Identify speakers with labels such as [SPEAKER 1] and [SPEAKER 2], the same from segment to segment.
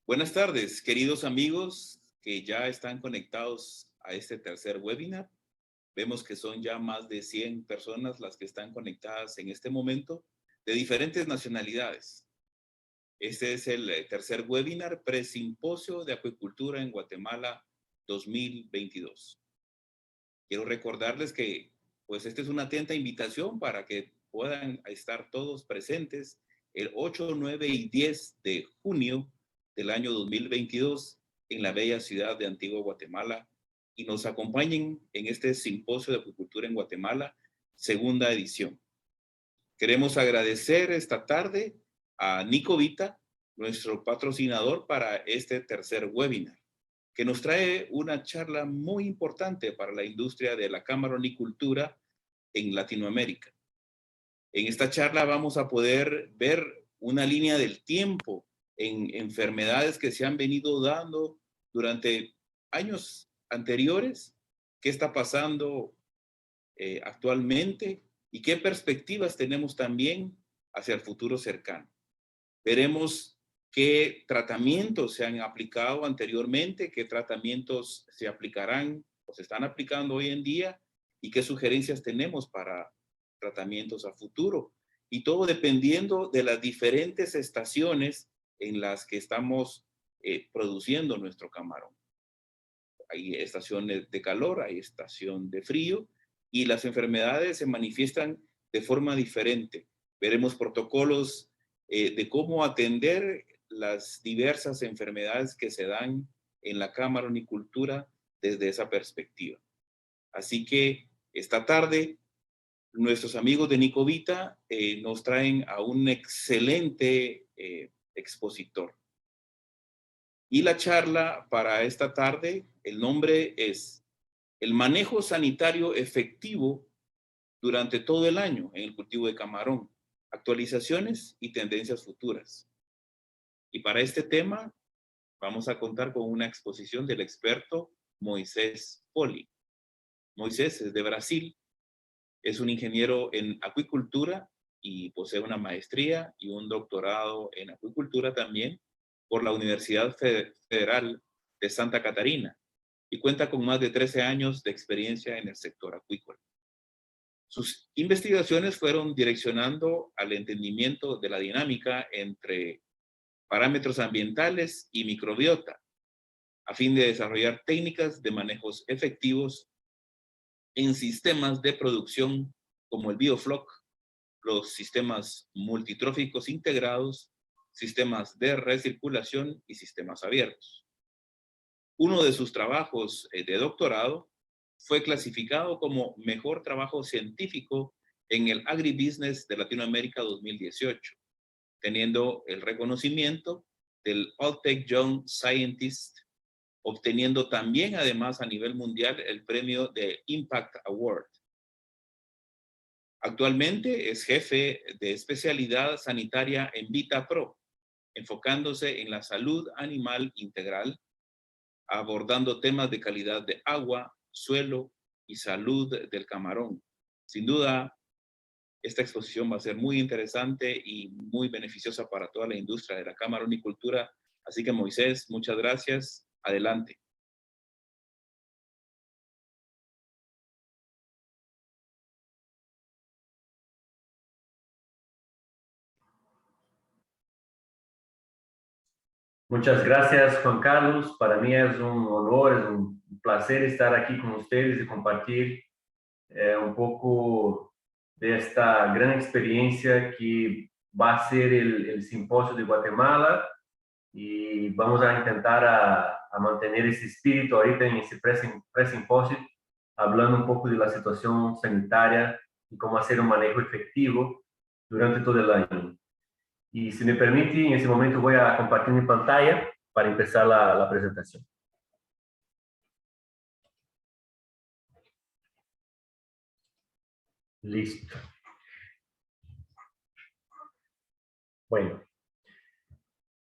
[SPEAKER 1] Buenas tardes, queridos amigos que ya están conectados a este tercer webinar. Vemos que son ya más de 100 personas las que están conectadas en este momento de diferentes nacionalidades. Este es el tercer webinar Presimposio de Acuicultura en Guatemala 2022. Quiero recordarles que pues esta es una atenta invitación para que puedan estar todos presentes el 8, 9 y 10 de junio del año 2022 en la bella ciudad de Antigua Guatemala y nos acompañen en este Simposio de Acuicultura en Guatemala, segunda edición. Queremos agradecer esta tarde a Nico Vita, nuestro patrocinador para este tercer webinar, que nos trae una charla muy importante para la industria de la camaronicultura en Latinoamérica. En esta charla vamos a poder ver una línea del tiempo en enfermedades que se han venido dando durante años anteriores, qué está pasando actualmente y qué perspectivas tenemos también hacia el futuro cercano. Veremos qué tratamientos se han aplicado anteriormente, qué tratamientos se aplicarán o se están aplicando hoy en día y qué sugerencias tenemos para tratamientos a futuro. Y todo dependiendo de las diferentes estaciones en las que estamos produciendo nuestro camarón. Hay estaciones de calor, hay estación de frío y las enfermedades se manifiestan de forma diferente. Veremos protocolos de cómo atender las diversas enfermedades que se dan en la camaronicultura desde esa perspectiva. Así que esta tarde nuestros amigos de Nico Vita nos traen a un excelente expositor. Y la charla para esta tarde, el nombre es El manejo sanitario efectivo durante todo el año en el cultivo de camarón, actualizaciones y tendencias futuras. Y para este tema vamos a contar con una exposición del experto Moisés Poli. Moisés es de Brasil, es un ingeniero en acuicultura y posee una maestría y un doctorado en acuicultura también por la Universidad Federal de Santa Catarina y cuenta con más de 13 años de experiencia en el sector acuícola. Sus investigaciones fueron direccionando al entendimiento de la dinámica entre parámetros ambientales y microbiota, a fin de desarrollar técnicas de manejos efectivos en sistemas de producción como el biofloc, los sistemas multitróficos integrados, sistemas de recirculación y sistemas abiertos. Uno de sus trabajos de doctorado fue clasificado como mejor trabajo científico en el Agribusiness de Latinoamérica 2018, teniendo el reconocimiento del Alltech Young Scientist, obteniendo también además a nivel mundial el premio de Impact Award. Actualmente es jefe de especialidad sanitaria en VitaPro, enfocándose en la salud animal integral, abordando temas de calidad de agua, suelo y salud del camarón. Sin duda, esta exposición va a ser muy interesante y muy beneficiosa para toda la industria de la camaronicultura. Así que Moisés, muchas gracias. Adelante.
[SPEAKER 2] Muchas gracias, Juan Carlos. Para mí es un honor, es un placer estar aquí con ustedes y compartir un poco de esta gran experiencia que va a ser el Simposio de Guatemala y vamos a intentar a mantener ese espíritu ahorita en ese pre-simposio, hablando un poco de la situación sanitaria y cómo hacer un manejo efectivo durante todo el año. Y si me permite, en ese momento voy a compartir mi pantalla para empezar la presentación. Listo. Bueno,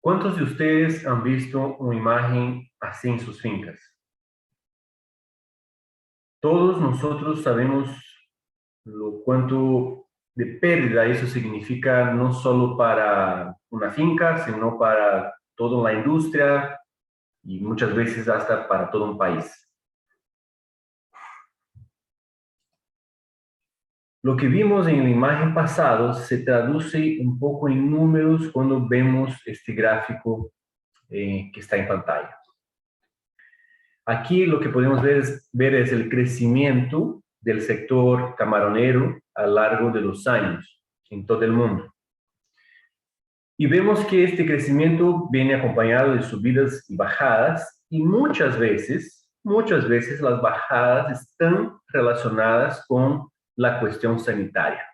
[SPEAKER 2] ¿cuántos de ustedes han visto una imagen así en sus fincas? Todos nosotros sabemos lo cuánto de pérdida eso significa no solo para una finca, sino para toda la industria y muchas veces hasta para todo un país. Lo que vimos en la imagen pasada se traduce un poco en números cuando vemos este gráfico que está en pantalla. Aquí lo que podemos ver es el crecimiento del sector camaronero a lo largo de los años en todo el mundo. Y vemos que este crecimiento viene acompañado de subidas y bajadas, y muchas veces las bajadas están relacionadas con la cuestión sanitaria.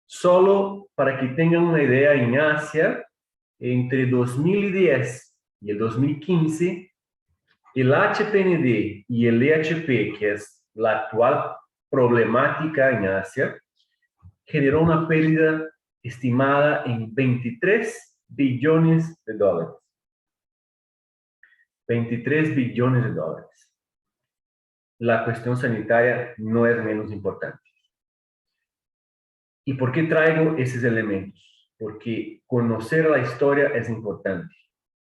[SPEAKER 2] Solo para que tengan una idea, en Asia, entre 2010 y el 2015, el HPND y el EHP, que es la actual problemática en Asia, generó una pérdida estimada en 23 billones de dólares. 23 billones de dólares. La cuestión sanitaria no es menos importante. ¿Y por qué traigo esos elementos? Porque conocer la historia es importante.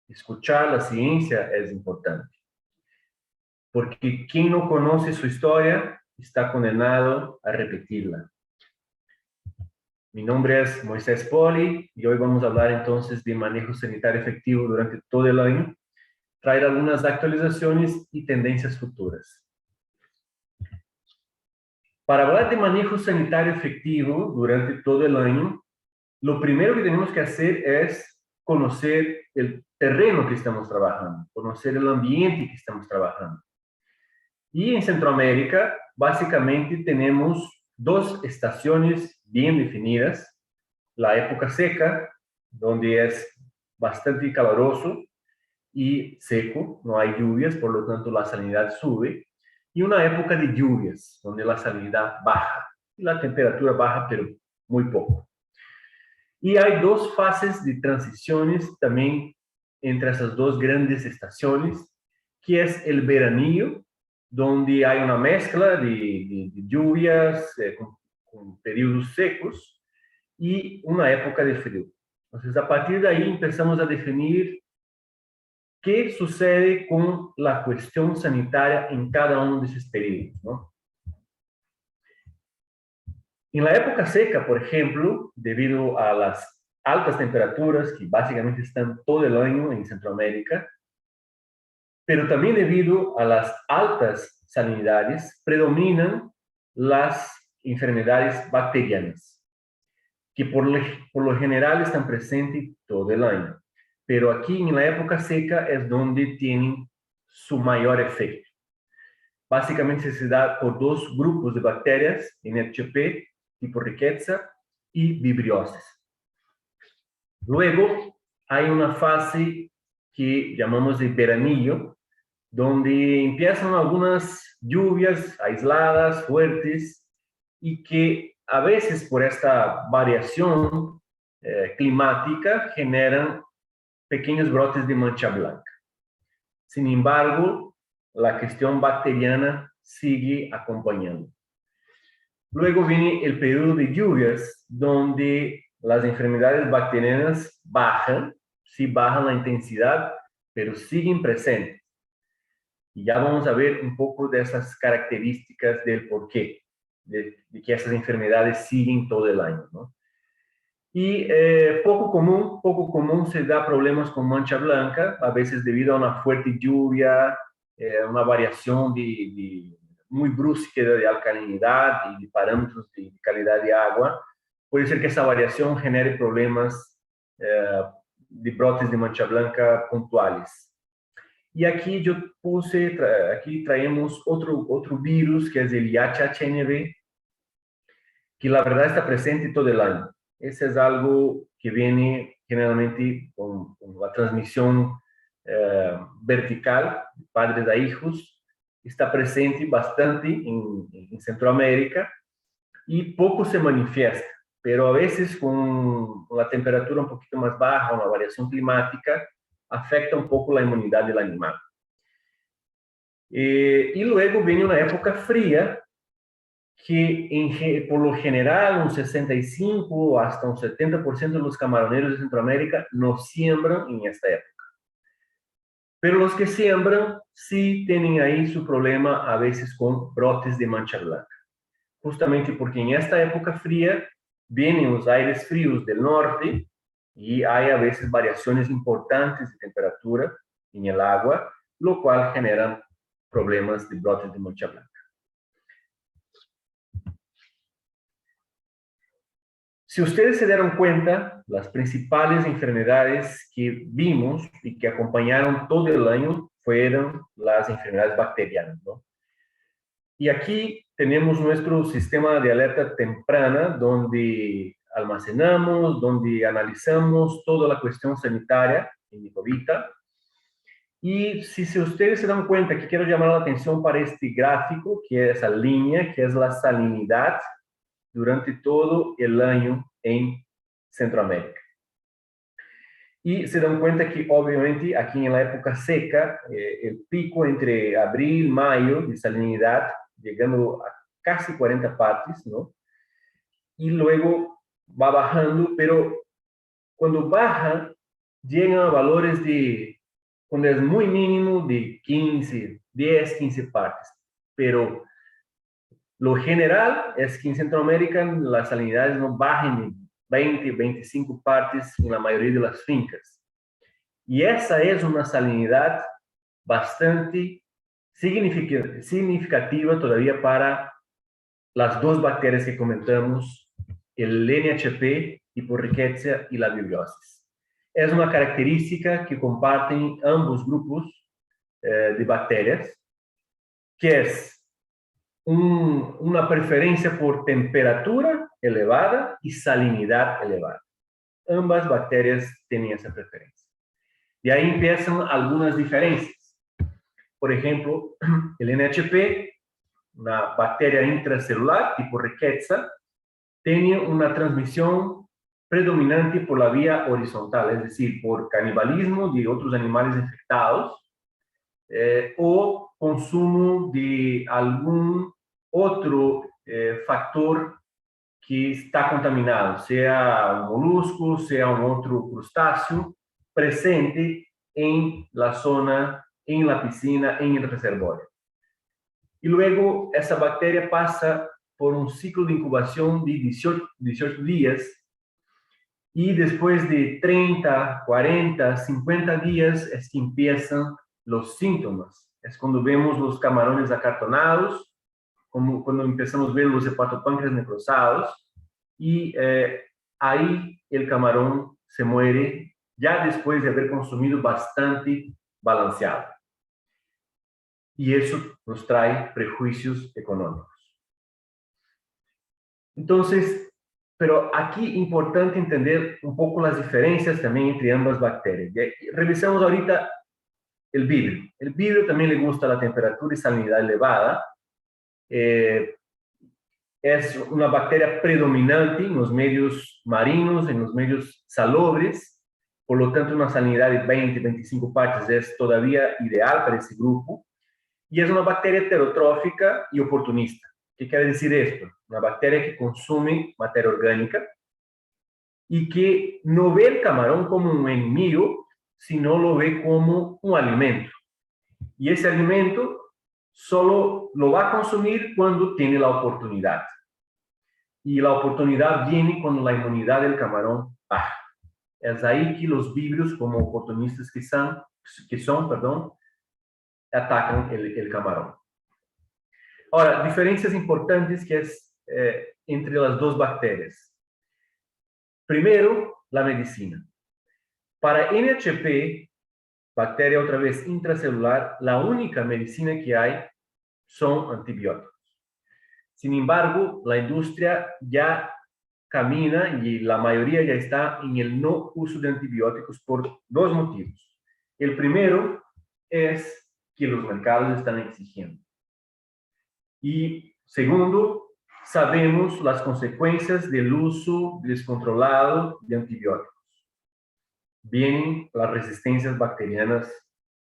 [SPEAKER 2] Escuchar la ciencia es importante. Porque quien no conoce su historia está condenado a repetirla. Mi nombre es Moisés Poli y hoy vamos a hablar entonces de manejo sanitario efectivo durante todo el año, traer algunas actualizaciones y tendencias futuras. Para hablar de manejo sanitario efectivo durante todo el año, lo primero que tenemos que hacer es conocer el terreno que estamos trabajando, conocer el ambiente que estamos trabajando. Y en Centroamérica, básicamente tenemos dos estaciones bien definidas. La época seca, donde es bastante caluroso y seco, no hay lluvias, por lo tanto la salinidad sube. Y una época de lluvias, donde la salinidad baja y la temperatura baja, pero muy poco. Y hay dos fases de transiciones también entre esas dos grandes estaciones, que es el veranillo, donde hay una mezcla de lluvias con periodos secos y una época de frío. Entonces, a partir de ahí empezamos a definir qué sucede con la cuestión sanitaria en cada uno de esos periodos, ¿no? En la época seca, por ejemplo, debido a las altas temperaturas que básicamente están todo el año en Centroamérica, pero también debido a las altas salinidades, predominan las enfermedades bacterianas, que por lo general están presentes todo el año. Pero aquí en la época seca es donde tienen su mayor efecto. Básicamente se da por dos grupos de bacterias, NHP, tipo Rickettsia y Vibriosis. Luego hay una fase que llamamos de veranillo, donde empiezan algunas lluvias aisladas, fuertes, y que a veces por esta variación climática generan pequeños brotes de mancha blanca. Sin embargo, la cuestión bacteriana sigue acompañando. Luego viene el periodo de lluvias, donde las enfermedades bacterianas bajan, sí bajan la intensidad, pero siguen presentes. Y ya vamos a ver un poco de esas características del porqué, de que esas enfermedades siguen todo el año, ¿no? Y poco común se da problemas con mancha blanca, a veces debido a una fuerte lluvia, una variación muy brusca de alcalinidad y de parámetros de calidad de agua. Puede ser que esa variación genere problemas de brotes de mancha blanca puntuales. Y aquí yo aquí traemos otro virus que es el IHHNV, que la verdad está presente todo el año. Ese es algo que viene generalmente con la transmisión vertical, de padres a hijos. Está presente bastante en Centroamérica y poco se manifiesta, pero a veces con la temperatura un poquito más baja, una variación climática, afecta un poco la inmunidad del animal. Y luego viene una época fría, que por lo general un 65 hasta un 70% de los camaroneros de Centroamérica no siembran en esta época. Pero los que siembran sí tienen ahí su problema a veces con brotes de mancha blanca. Justamente porque en esta época fría vienen los aires fríos del norte y hay a veces variaciones importantes de temperatura en el agua, lo cual genera problemas de brotes de mancha blanca. Si ustedes se dieron cuenta, las principales enfermedades que vimos y que acompañaron todo el año fueron las enfermedades bacterianas, ¿no? Y aquí tenemos nuestro sistema de alerta temprana, donde almacenamos, donde analizamos toda la cuestión sanitaria en Micovita. Y si ustedes se dan cuenta, que quiero llamar la atención para este gráfico, que es esa línea, que es la salinidad durante todo el año en Centroamérica. Y se dan cuenta que, obviamente, aquí en la época seca, el pico entre abril y mayo de salinidad, llegando a casi 40 partes, ¿no? Y luego va bajando, pero cuando baja, llegan a valores de, cuando es muy mínimo, de 15, 10, 15 partes. Pero lo general es que en Centroamérica las salinidades no bajen de 20, 25 partes en la mayoría de las fincas. Y esa es una salinidad bastante significativa todavía para las dos bacterias que comentamos, el NHP, Hiporriquetia y la vibriosis. Es una característica que comparten ambos grupos de bacterias, que es una preferencia por temperatura elevada y salinidad elevada. Ambas bacterias tienen esa preferencia. Y ahí empiezan algunas diferencias. Por ejemplo, el NHP, una bacteria intracelular tipo Rickettsia, tiene una transmisión predominante por la vía horizontal, es decir, por canibalismo de otros animales infectados o consumo de algún otro factor que está contaminado, sea un molusco, sea un otro crustáceo presente en la zona, en la piscina, en el reservorio. Y luego esa bacteria pasa por un ciclo de incubación de 18 días y después de 30, 40, 50 días es que empiezan los síntomas. Es cuando vemos los camarones acartonados, como cuando empezamos a ver los hepatopáncreas necrosados y ahí el camarón se muere ya después de haber consumido bastante balanceado. Y eso nos trae prejuicios económicos. Entonces, pero aquí importante entender un poco las diferencias también entre ambas bacterias. Revisamos ahorita el vidrio. El vidrio también le gusta la temperatura y salinidad elevada. Es una bacteria predominante en los medios marinos, en los medios salobres. Por lo tanto, una salinidad de 20, 25 partes es todavía ideal para ese grupo. Y es una bacteria heterotrófica y oportunista. ¿Qué quiere decir esto? Una bacteria que consume materia orgánica y que no ve el camarón como un enemigo, sino lo ve como un alimento. Y ese alimento solo lo va a consumir cuando tiene la oportunidad. Y la oportunidad viene cuando la inmunidad del camarón baja. Es ahí que los vibrios, como oportunistas que son, atacan el camarón. Ahora, diferencias importantes que es entre las dos bacterias. Primero, la medicina. Para NHP, bacteria otra vez intracelular, la única medicina que hay son antibióticos. Sin embargo, la industria ya camina y la mayoría ya está en el no uso de antibióticos por dos motivos. El primero es que los mercados están exigiendo. Y segundo, sabemos las consecuencias del uso descontrolado de antibióticos. Vienen las resistencias bacterianas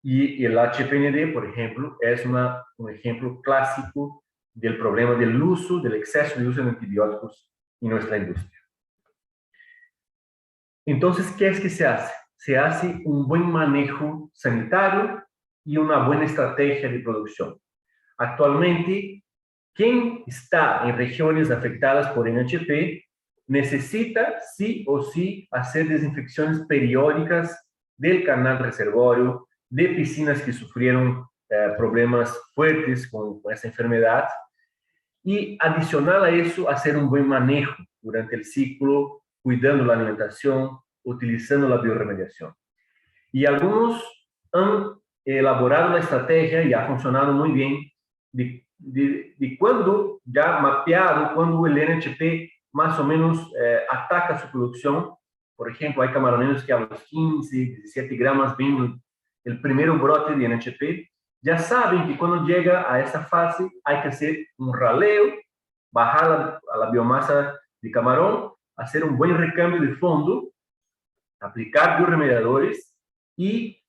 [SPEAKER 2] y el HPND, por ejemplo, es un ejemplo clásico del problema del uso, del exceso de uso de antibióticos en nuestra industria. Entonces, ¿qué es que se hace? Se hace un buen manejo sanitario y una buena estrategia de producción. Actualmente, quien está en regiones afectadas por NHP necesita sí o sí hacer desinfecciones periódicas del canal reservorio, de piscinas que sufrieron problemas fuertes con esta enfermedad, y adicional a eso, hacer un buen manejo durante el ciclo, cuidando la alimentación, utilizando la bioremediación. Y algunos han elaborado la estrategia y ha funcionado muy bien de cuando ya mapeado, cuando el NHP más o menos ataca su producción. Por ejemplo, hay camaroneros que a los 15, 17 gramos ven el primer brote de NHP. Ya saben que cuando llega a esta fase hay que hacer un raleo, bajar a la biomasa de camarón, hacer un buen recambio de fondo, aplicar bioremediadores y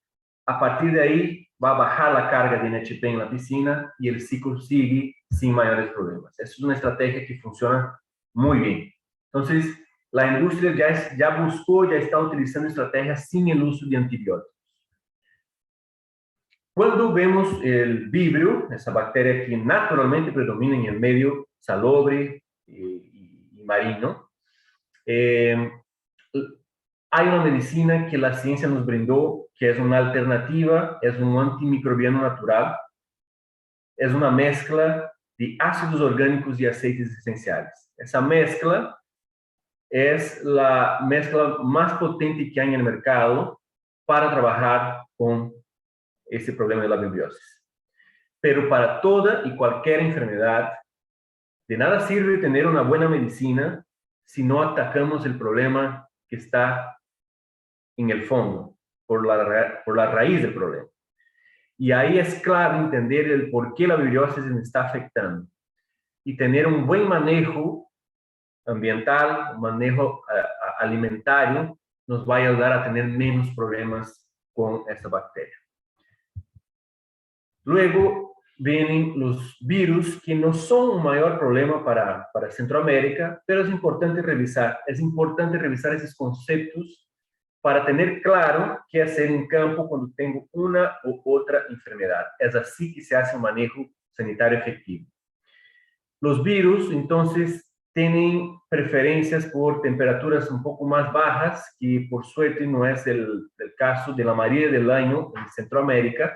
[SPEAKER 2] a partir de ahí va a bajar la carga de NHP en la piscina y el ciclo sigue sin mayores problemas. Esa es una estrategia que funciona muy bien. Entonces, la industria ya buscó, ya está utilizando estrategias sin el uso de antibióticos. Cuando vemos el vibrio, esa bacteria que naturalmente predomina en el medio salobre y marino, hay una medicina que la ciencia nos brindó, que es una alternativa, es un antimicrobiano natural, es una mezcla de ácidos orgánicos y aceites esenciales. Esa mezcla es la mezcla más potente que hay en el mercado para trabajar con ese problema de la bimbiosis. Pero para toda y cualquier enfermedad, de nada sirve tener una buena medicina si no atacamos el problema que está en el fondo, por la raíz del problema. Y ahí es clave entender el por qué la bimbiosis me está afectando. Y tener un buen manejo ambiental, un manejo alimentario, nos va a ayudar a tener menos problemas con esta bacteria. Luego vienen los virus, que no son un mayor problema para Centroamérica, pero es importante revisar esos conceptos para tener claro qué hacer en campo cuando tengo una u otra enfermedad. Es así que se hace un manejo sanitario efectivo. Los virus, entonces, tienen preferencias por temperaturas un poco más bajas, que por suerte no es el caso de la mayoría del año en Centroamérica.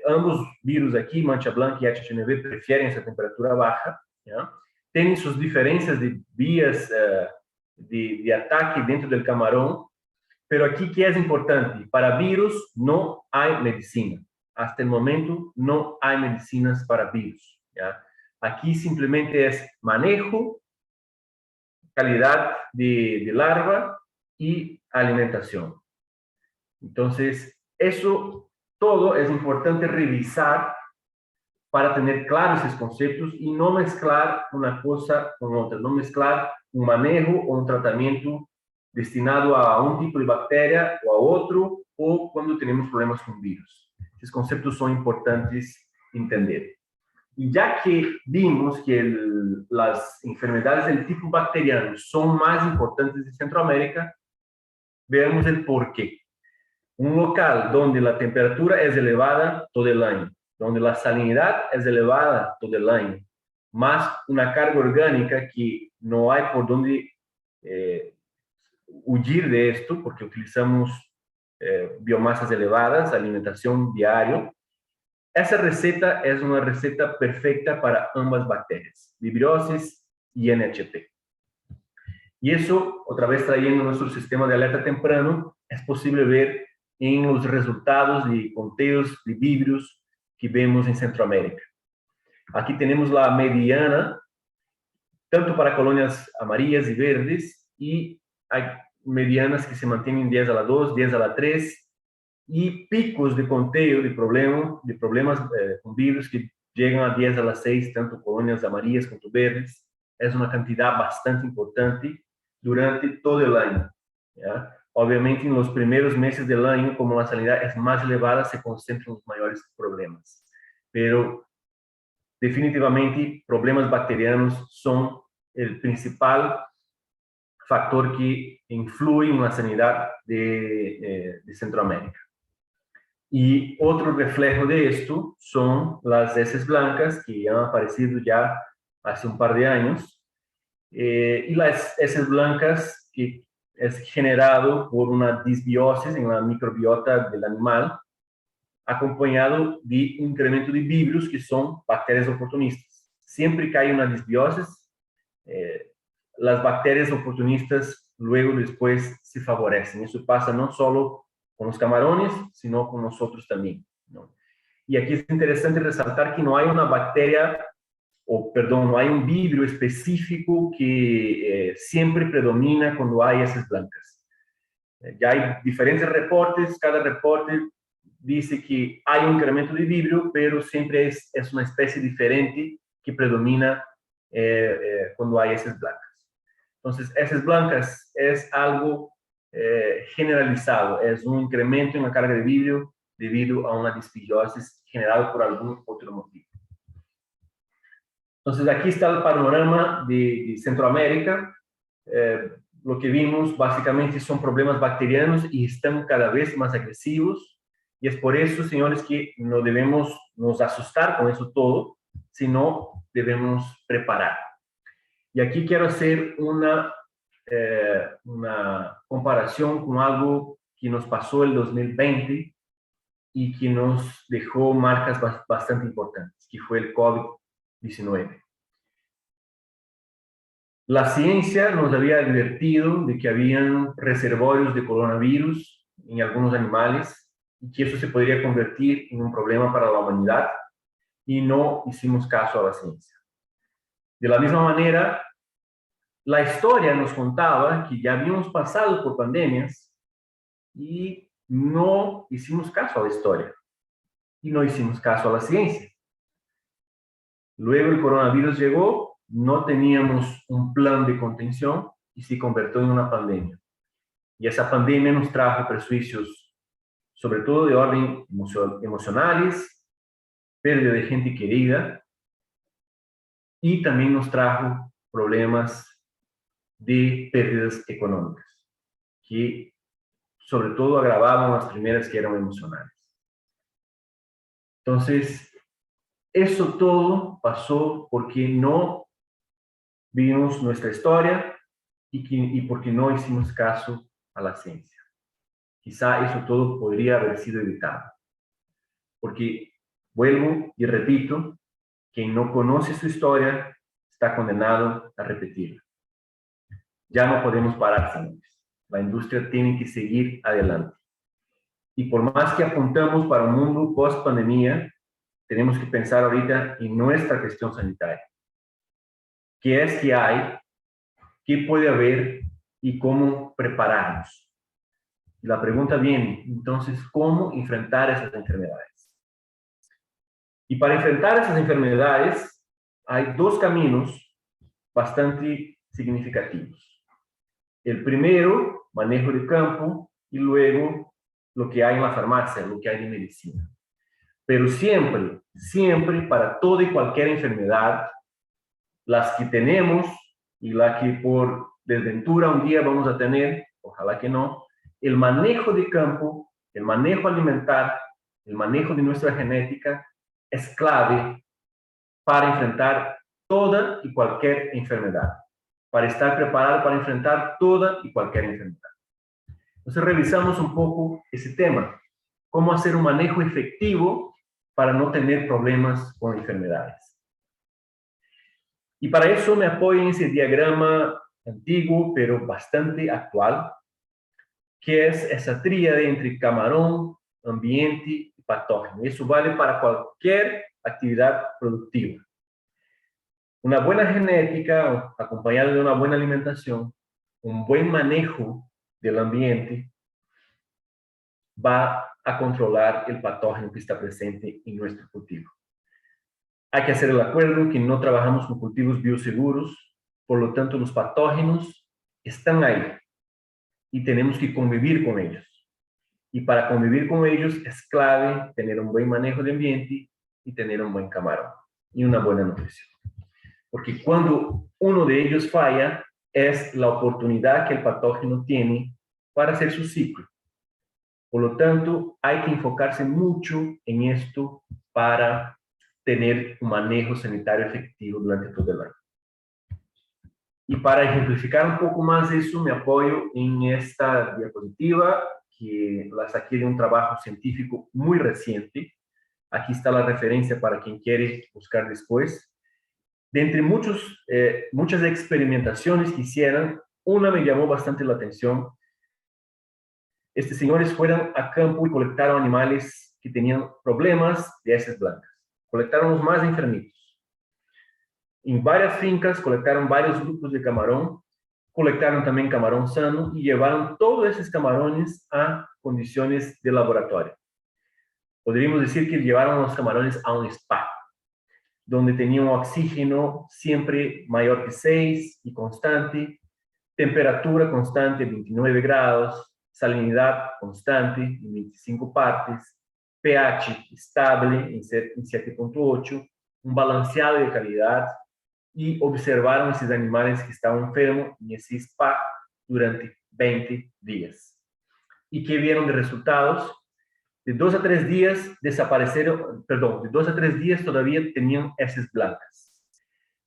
[SPEAKER 2] Ambos virus aquí, mancha blanca y HHNV, prefieren esa temperatura baja, ¿ya? Tienen sus diferencias de vías de ataque dentro del camarón, pero aquí, ¿qué es importante? Para virus no hay medicina. Hasta el momento no hay medicinas para virus, ¿ya? Aquí simplemente es manejo, calidad de larva y alimentación. Entonces, eso todo es importante revisar para tener claros esos conceptos y no mezclar una cosa con otra, no mezclar un manejo o un tratamiento destinado a un tipo de bacteria o a otro, o cuando tenemos problemas con virus. Esos conceptos son importantes entender. Y ya que vimos que las enfermedades del tipo bacteriano son más importantes en Centroamérica, veamos el por qué. Un local donde la temperatura es elevada todo el año, donde la salinidad es elevada todo el año, más una carga orgánica que no hay por dónde huir de esto, porque utilizamos biomasas elevadas, alimentación diaria. Esa receta es una receta perfecta para ambas bacterias, vibriosis y NHP. Y eso, otra vez trayendo nuestro sistema de alerta temprano, es posible ver en los resultados de conteos de vibrios que vemos en Centroamérica. Aquí tenemos la mediana, tanto para colonias amarillas y verdes, y hay medianas que se mantienen 10 a la 2, 10 a la 3, y picos de conteo de problemas con virus que llegan a 10 a la 6, tanto colonias amarillas como verdes. Es una cantidad bastante importante durante todo el año, ¿ya? Obviamente, en los primeros meses del año, como la salinidad es más elevada, se concentran los mayores problemas. Pero definitivamente problemas bacterianos son el principal factor que influye en la sanidad de Centroamérica. Y otro reflejo de esto son las heces blancas que han aparecido ya hace un par de años. Y las heces blancas que es generado por una disbiosis en la microbiota del animal, acompañado de un incremento de virus que son bacterias oportunistas. Siempre que hay una disbiosis, las bacterias oportunistas luego después se favorecen. Eso pasa no solo con los camarones, sino con nosotros también, ¿no? Y aquí es interesante resaltar que no hay una bacteria, o perdón, no hay un vidrio específico que siempre predomina cuando hay heces blancas. Ya hay diferentes reportes, cada reporte dice que hay un incremento de vidrio, pero siempre es una especie diferente que predomina cuando hay heces blancas. Entonces, heces blancas es algo generalizado, es un incremento en la carga de vidrio debido a una disbiosis generada por algún otro motivo. Entonces, aquí está el panorama de Centroamérica. Lo que vimos básicamente son problemas bacterianos y están cada vez más agresivos. Y es por eso, señores, que no debemos nos asustar con eso todo, sino debemos preparar. Y aquí quiero hacer una comparación con algo que nos pasó el 2020 y que nos dejó marcas bastante importantes, que fue el COVID-19. La ciencia nos había advertido de que habían reservorios de coronavirus en algunos animales y que eso se podría convertir en un problema para la humanidad, y no hicimos caso a la ciencia. De la misma manera, la historia nos contaba que ya habíamos pasado por pandemias y no hicimos caso a la historia y no hicimos caso a la ciencia. Luego el coronavirus llegó, no teníamos un plan de contención y se convirtió en una pandemia. Y esa pandemia nos trajo perjuicios, sobre todo de orden emocionales, pérdida de gente querida, y también nos trajo problemas de pérdidas económicas, que sobre todo agravaban las primeras, que eran emocionales. Entonces, eso todo pasó porque no vimos nuestra historia y porque no hicimos caso a la ciencia. Quizá eso todo podría haber sido evitado. Porque, vuelvo y repito, quien no conoce su historia está condenado a repetirla. Ya no podemos parar, señores. La industria tiene que seguir adelante. Y por más que apuntamos para un mundo post-pandemia, tenemos que pensar ahorita en nuestra gestión sanitaria. ¿Qué es que hay? ¿Qué puede haber? ¿Y cómo prepararnos? Y la pregunta viene, entonces, ¿cómo enfrentar esas enfermedades? Y para enfrentar esas enfermedades, hay dos caminos bastante significativos. El primero, manejo de campo, y luego lo que hay en la farmacia, lo que hay en medicina. Pero siempre, siempre, para toda y cualquier enfermedad, las que tenemos y las que por desventura un día vamos a tener, ojalá que no, el manejo de campo, el manejo alimentar, el manejo de nuestra genética es clave para enfrentar toda y cualquier enfermedad, para estar preparado para enfrentar toda y cualquier enfermedad. Entonces revisamos un poco ese tema, cómo hacer un manejo efectivo para no tener problemas con enfermedades. Y para eso me apoyo en ese diagrama antiguo, pero bastante actual, que es esa tríade entre camarón, ambiente y patógeno. Eso vale para cualquier actividad productiva. Una buena genética, acompañada de una buena alimentación, un buen manejo del ambiente, va a controlar el patógeno que está presente en nuestro cultivo. Hay que hacer el acuerdo que no trabajamos con cultivos bioseguros, por lo tanto los patógenos están ahí y tenemos que convivir con ellos. Y para convivir con ellos es clave tener un buen manejo de ambiente y tener un buen camarón. y una buena nutrición. Porque cuando uno de ellos falla, es la oportunidad que el patógeno tiene para hacer su ciclo. Por lo tanto, hay que enfocarse mucho en esto para tener un manejo sanitario efectivo durante todo el año. Y para ejemplificar un poco más eso, me apoyo en esta diapositiva, que la saqué de un trabajo científico muy reciente. Aquí está la referencia para quien quiere buscar después. De entre muchas experimentaciones que hicieron, una me llamó bastante la atención. Estos señores fueron a campo y colectaron animales que tenían problemas de heces blancas. Colectaron los más enfermitos. En varias fincas colectaron varios grupos de camarón, colectaron también camarón sano y llevaron todos esos camarones a condiciones de laboratorio. Podríamos decir que llevaron los camarones a un spa, donde tenían oxígeno siempre mayor que 6 y constante, temperatura constante 29 grados, salinidad constante en 25 partes, pH estable en 7.8, un balanceado de calidad, y observaron esos animales que estaban enfermos en ese spa durante 20 días. ¿Y qué vieron de resultados? De 2 a 3 días desaparecieron, perdón, de 2 a 3 días todavía tenían heces blancas.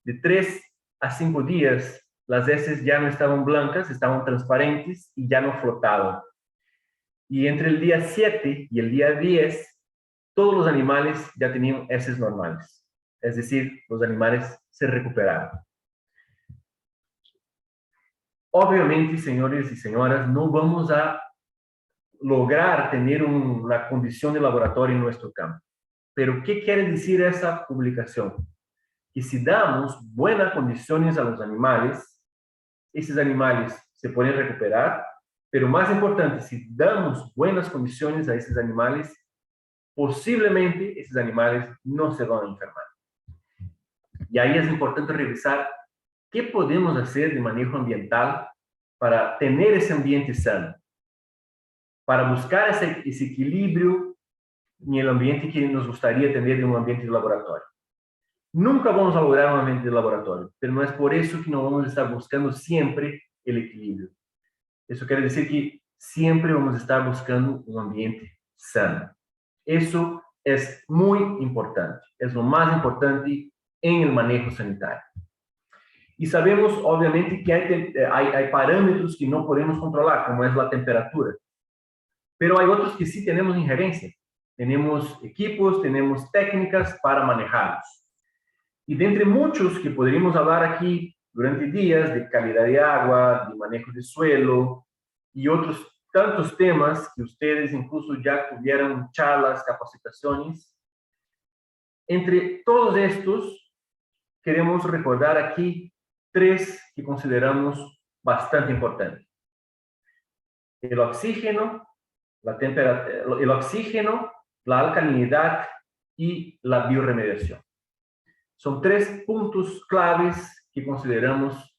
[SPEAKER 2] De 3 a 5 días, las heces ya no estaban blancas, estaban transparentes y ya no flotaban. Y entre el día 7 y el día 10, todos los animales ya tenían heces normales. Es decir, los animales se recuperaron. Obviamente, señores y señoras, no vamos a lograr tener una condición de laboratorio en nuestro campo. Pero, ¿qué quiere decir esa publicación? Que si damos buenas condiciones a los animales, esos animales se pueden recuperar, pero más importante, si damos buenas condiciones a esos animales, posiblemente esos animales no se van a enfermar. Y ahí es importante revisar qué podemos hacer de manejo ambiental para tener ese ambiente sano, para buscar ese equilibrio en el ambiente que nos gustaría tener en un ambiente de laboratorio. Nunca vamos a lograr un ambiente de laboratorio, pero no es por eso que no vamos a estar buscando siempre el equilibrio. Eso quiere decir que siempre vamos a estar buscando un ambiente sano. Eso es muy importante, es lo más importante en el manejo sanitario. Y sabemos, obviamente, que hay parámetros que no podemos controlar, como es la temperatura. Pero hay otros que sí tenemos injerencia. Tenemos equipos, tenemos técnicas para manejarlos. Y de entre muchos que podríamos hablar aquí durante días, de calidad de agua, de manejo de suelo y otros tantos temas que ustedes incluso ya tuvieron charlas, capacitaciones, entre todos estos queremos recordar aquí 3 que consideramos bastante importantes. El oxígeno, la temperatura, el oxígeno, la alcalinidad y la bioremediación. Son 3 puntos claves que consideramos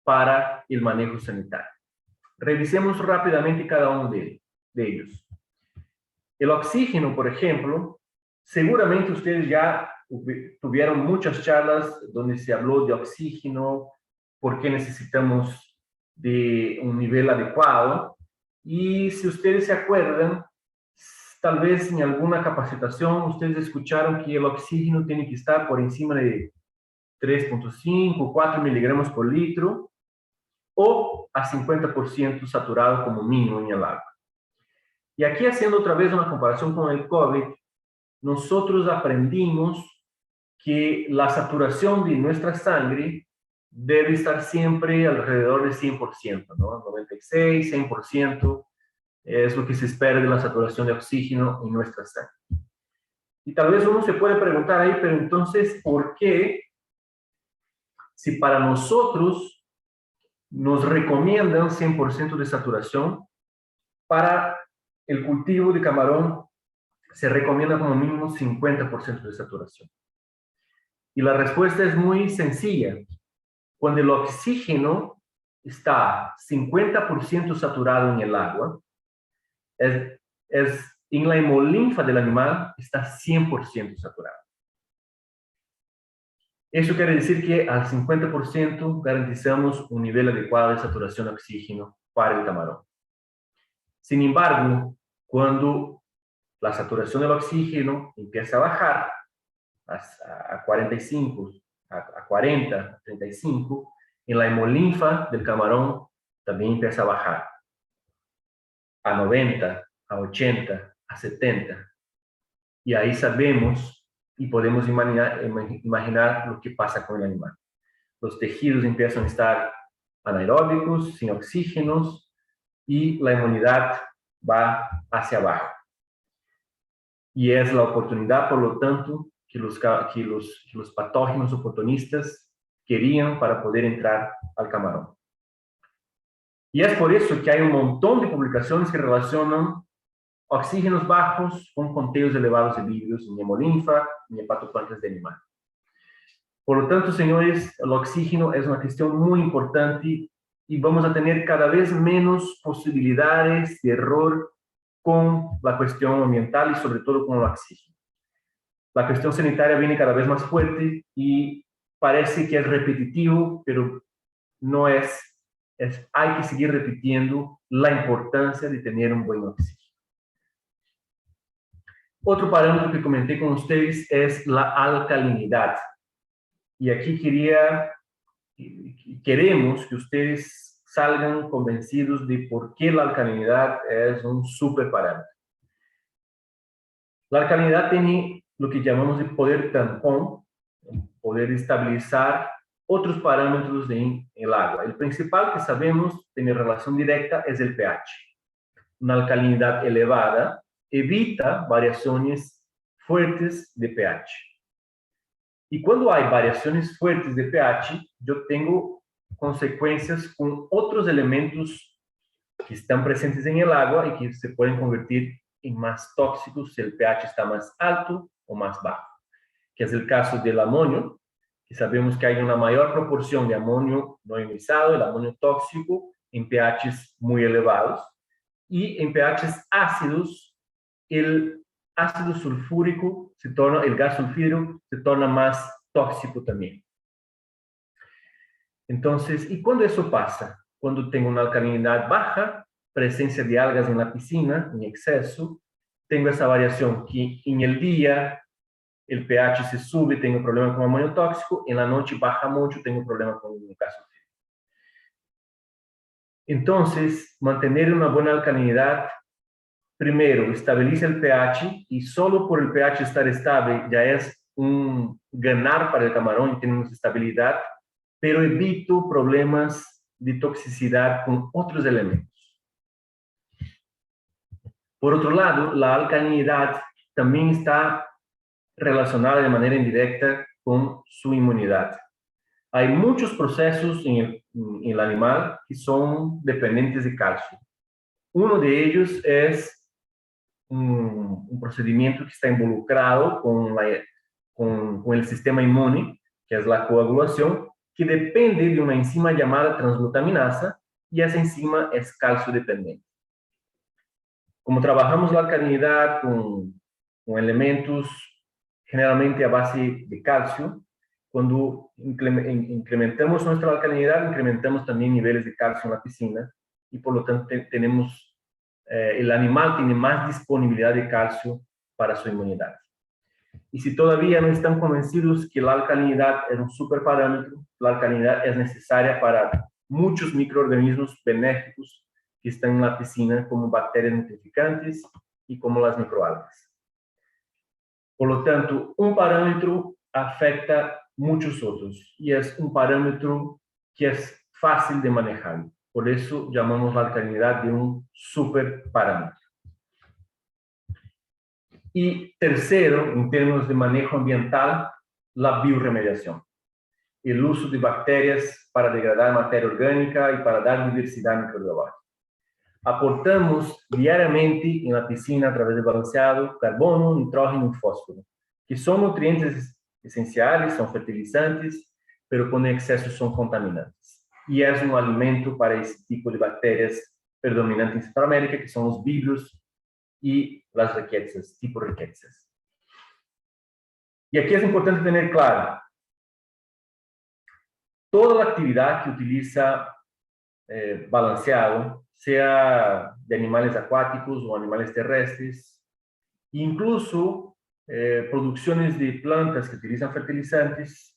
[SPEAKER 2] para el manejo sanitario. Revisemos rápidamente cada uno de ellos. El oxígeno, por ejemplo, seguramente ustedes ya tuvieron muchas charlas donde se habló de oxígeno, por qué necesitamos de un nivel adecuado. Y si ustedes se acuerdan, tal vez en alguna capacitación ustedes escucharon que el oxígeno tiene que estar por encima de 3.5, 4 miligramos por litro o a 50% saturado como mínimo en el agua. Y aquí haciendo otra vez una comparación con el COVID, nosotros aprendimos que la saturación de nuestra sangre debe estar siempre alrededor del 100%, ¿no? 96, 100% es lo que se espera de la saturación de oxígeno en nuestra sangre. Y tal vez uno se puede preguntar ahí, pero entonces, ¿por qué si para nosotros nos recomiendan 100% de saturación, para el cultivo de camarón se recomienda como mínimo 50% de saturación? Y la respuesta es muy sencilla. Cuando el oxígeno está 50% saturado en el agua, en la hemolinfa del animal está 100% saturado. Eso quiere decir que al 50% garantizamos un nivel adecuado de saturación de oxígeno para el camarón. Sin embargo, cuando la saturación del oxígeno empieza a bajar a 45, a 40, a 35, en la hemolinfa del camarón también empieza a bajar a 90, a 80, a 70. Y ahí sabemos y podemos imaginar lo que pasa con el animal. Los tejidos empiezan a estar anaeróbicos, sin oxígenos, y la inmunidad va hacia abajo. Y es la oportunidad, por lo tanto, que los patógenos oportunistas querían para poder entrar al camarón. Y es por eso que hay un montón de publicaciones que relacionan oxígenos bajos con conteos elevados de virus en hemolinfa y hepatopáncreas de animal. Por lo tanto, señores, el oxígeno es una cuestión muy importante y vamos a tener cada vez menos posibilidades de error con la cuestión ambiental y sobre todo con el oxígeno. La cuestión sanitaria viene cada vez más fuerte y parece que es repetitivo, pero no es. Hay que seguir repitiendo la importancia de tener un buen oxígeno. Otro parámetro que comenté con ustedes es la alcalinidad. Y aquí queremos que ustedes salgan convencidos de por qué la alcalinidad es un super parámetro. La alcalinidad tiene lo que llamamos de poder tampón, poder estabilizar otros parámetros en el agua. El principal que sabemos tiene relación directa es el pH. Una alcalinidad elevada evita variaciones fuertes de pH. Y cuando hay variaciones fuertes de pH, yo tengo consecuencias con otros elementos que están presentes en el agua y que se pueden convertir en más tóxicos si el pH está más alto o más bajo, que es el caso del amonio, que sabemos que hay una mayor proporción de amonio no ionizado, el amonio tóxico, en pHs muy elevados, y en pHs ácidos, el ácido sulfúrico el gas sulfídrico se torna más tóxico también. Entonces, ¿y cuándo eso pasa? Cuando tengo una alcalinidad baja, presencia de algas en la piscina, en exceso, tengo esa variación que en el día el pH se sube, tengo problema con amonio tóxico, en la noche baja mucho, tengo problema con el gas sulfídrico. Entonces, mantener una buena alcalinidad, primero, estabiliza el pH y solo por el pH estar estable ya es un ganar para el camarón y tenemos estabilidad, pero evito problemas de toxicidad con otros elementos. Por otro lado, la alcalinidad también está relacionada de manera indirecta con su inmunidad. Hay muchos procesos en el animal que son dependientes de calcio. Uno de ellos es un procedimiento que está involucrado con el sistema inmune, que es la coagulación, que depende de una enzima llamada transglutaminasa, y esa enzima es calcio dependiente. Como trabajamos la alcalinidad con elementos generalmente a base de calcio, cuando incrementamos nuestra alcalinidad, incrementamos también niveles de calcio en la piscina y por lo tanto el animal tiene más disponibilidad de calcio para su inmunidad. Y si todavía no están convencidos que la alcalinidad es un superparámetro, la alcalinidad es necesaria para muchos microorganismos benéficos que están en la piscina, como bacterias nutrificantes y como las microalgas. Por lo tanto, un parámetro afecta muchos otros y es un parámetro que es fácil de manejar. Por eso llamamos la alcalinidad de un superparámetro. Y tercero, en términos de manejo ambiental, la bioremediación. El uso de bacterias para degradar materia orgánica y para dar diversidad microbiológica. Aportamos diariamente en la piscina a través del balanceado carbono, nitrógeno y fósforo, que son nutrientes esenciales, son fertilizantes, pero con exceso son contaminantes. Y es un alimento para ese tipo de bacterias predominantes en Centroamérica, que son los virus y las riquezas, tipo riquezas. Y aquí es importante tener claro, toda la actividad que utiliza balanceado, sea de animales acuáticos o animales terrestres, incluso producciones de plantas que utilizan fertilizantes,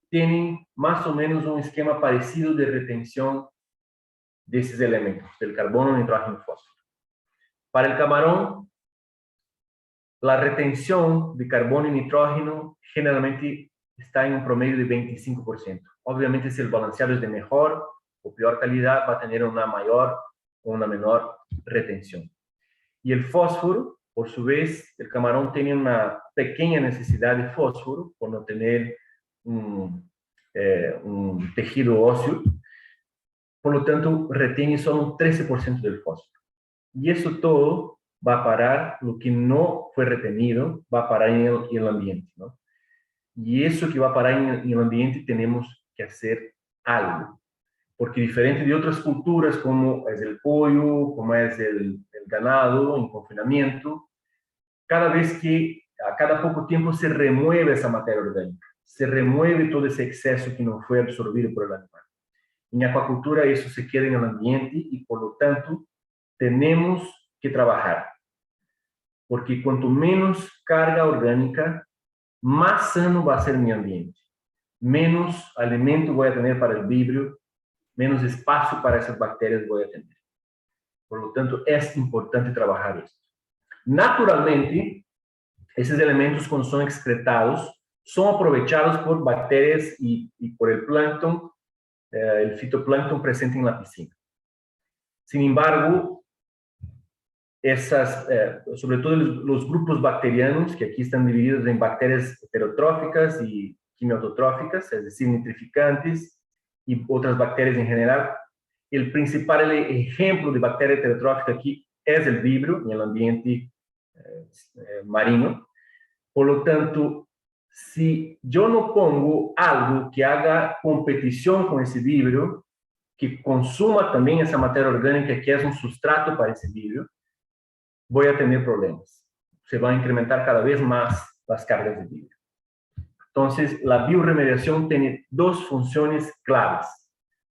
[SPEAKER 2] tienen más o menos un esquema parecido de retención de esos elementos, del carbono, nitrógeno y fósforo. Para el camarón, la retención de carbono y nitrógeno generalmente está en un promedio de 25%. Obviamente, si el balanceado es de mejor o peor calidad, va a tener una mayor o una menor retención. Y el fósforo, por su vez, el camarón tiene una pequeña necesidad de fósforo por no tener un tejido óseo. Por lo tanto, retiene solo un 13% del fósforo. Y eso todo va a parar, lo que no fue retenido, va a parar en el ambiente, ¿no? Y eso que va a parar en el ambiente tenemos que hacer algo. Porque diferente de otras culturas, como es el pollo, como es el ganado en confinamiento, cada vez que, a cada poco tiempo se remueve esa materia orgánica, se remueve todo ese exceso que no fue absorbido por el animal. En acuacultura eso se queda en el ambiente y por lo tanto tenemos que trabajar. Porque cuanto menos carga orgánica, más sano va a ser mi ambiente. Menos alimento voy a tener para el vibrio, menos espacio para esas bacterias voy a tener. Por lo tanto, es importante trabajar esto. Naturalmente, esos elementos cuando son excretados, son aprovechados por bacterias y por el plancton, el fitoplancton presente en la piscina. Sin embargo, sobre todo los grupos bacterianos, que aquí están divididos en bacterias heterotróficas y quimiototróficas, es decir, nitrificantes y otras bacterias en general. El principal ejemplo de bacteria heterotrófica aquí es el vibrio en el ambiente marino. Por lo tanto, si yo no pongo algo que haga competición con ese vibrio, que consuma también esa materia orgánica que es un sustrato para ese vibrio, voy a tener problemas. Se van a incrementar cada vez más las cargas de vibrio. Entonces, la bioremediación tiene dos funciones claves.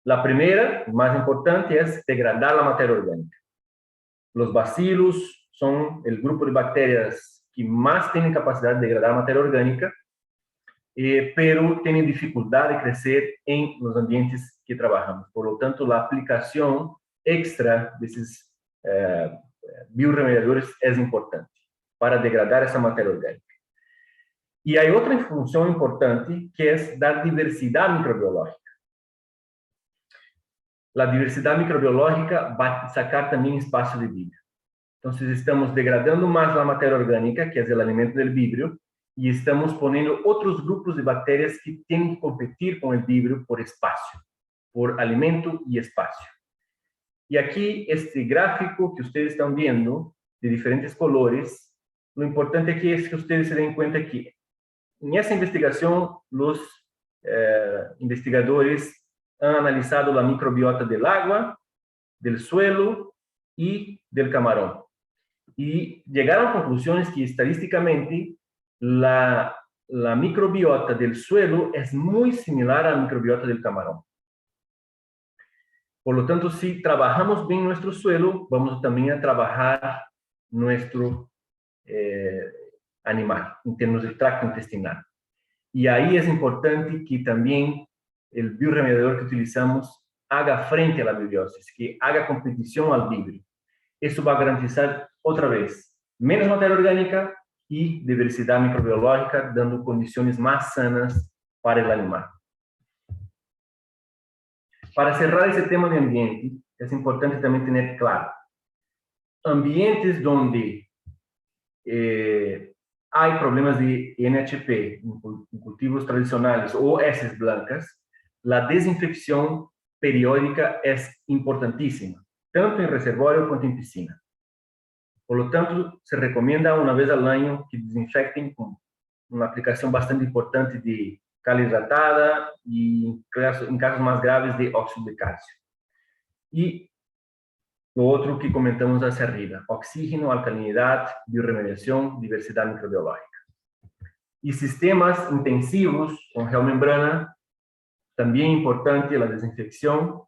[SPEAKER 2] La primera, más importante, es degradar la materia orgánica. Los bacilos son el grupo de bacterias que más tienen capacidad de degradar materia orgánica, pero tienen dificultad de crecer en los ambientes que trabajamos. Por lo tanto, la aplicación extra de esos bioremediadores es importante para degradar esa materia orgánica. Y hay otra función importante que es dar diversidad microbiológica. La diversidad microbiológica va a sacar también espacio de vibrio. Entonces estamos degradando más la materia orgánica, que es el alimento del vibrio, y estamos poniendo otros grupos de bacterias que tienen que competir con el vibrio por espacio, por alimento y espacio. Y aquí este gráfico que ustedes están viendo, de diferentes colores, lo importante aquí es que ustedes se den cuenta que en esa investigación los investigadores han analizado la microbiota del agua, del suelo y del camarón. Y llegaron a conclusiones que estadísticamente la microbiota del suelo es muy similar a la microbiota del camarón. Por lo tanto, si trabajamos bien nuestro suelo, vamos también a trabajar nuestro animal, en términos del tracto intestinal. Y ahí es importante que también el bioremediador que utilizamos haga frente a la biobiosis, que haga competición al vibrio. Eso va a garantizar, otra vez, menos materia orgánica y diversidad microbiológica, dando condiciones más sanas para el animal. Para cerrar ese tema de ambiente, es importante también tener claro, ambientes donde hay problemas de NHP en cultivos tradicionales o heces blancas, la desinfección periódica es importantísima, tanto en reservorio como en piscina. Por lo tanto, se recomienda una vez al año que desinfecten con una aplicación bastante importante de cal hidratada y en casos más graves de óxido de calcio. Y lo otro que comentamos hacia arriba, oxígeno, alcalinidad, bioremediación, diversidad microbiológica. Y sistemas intensivos con geomembrana También importante la desinfección,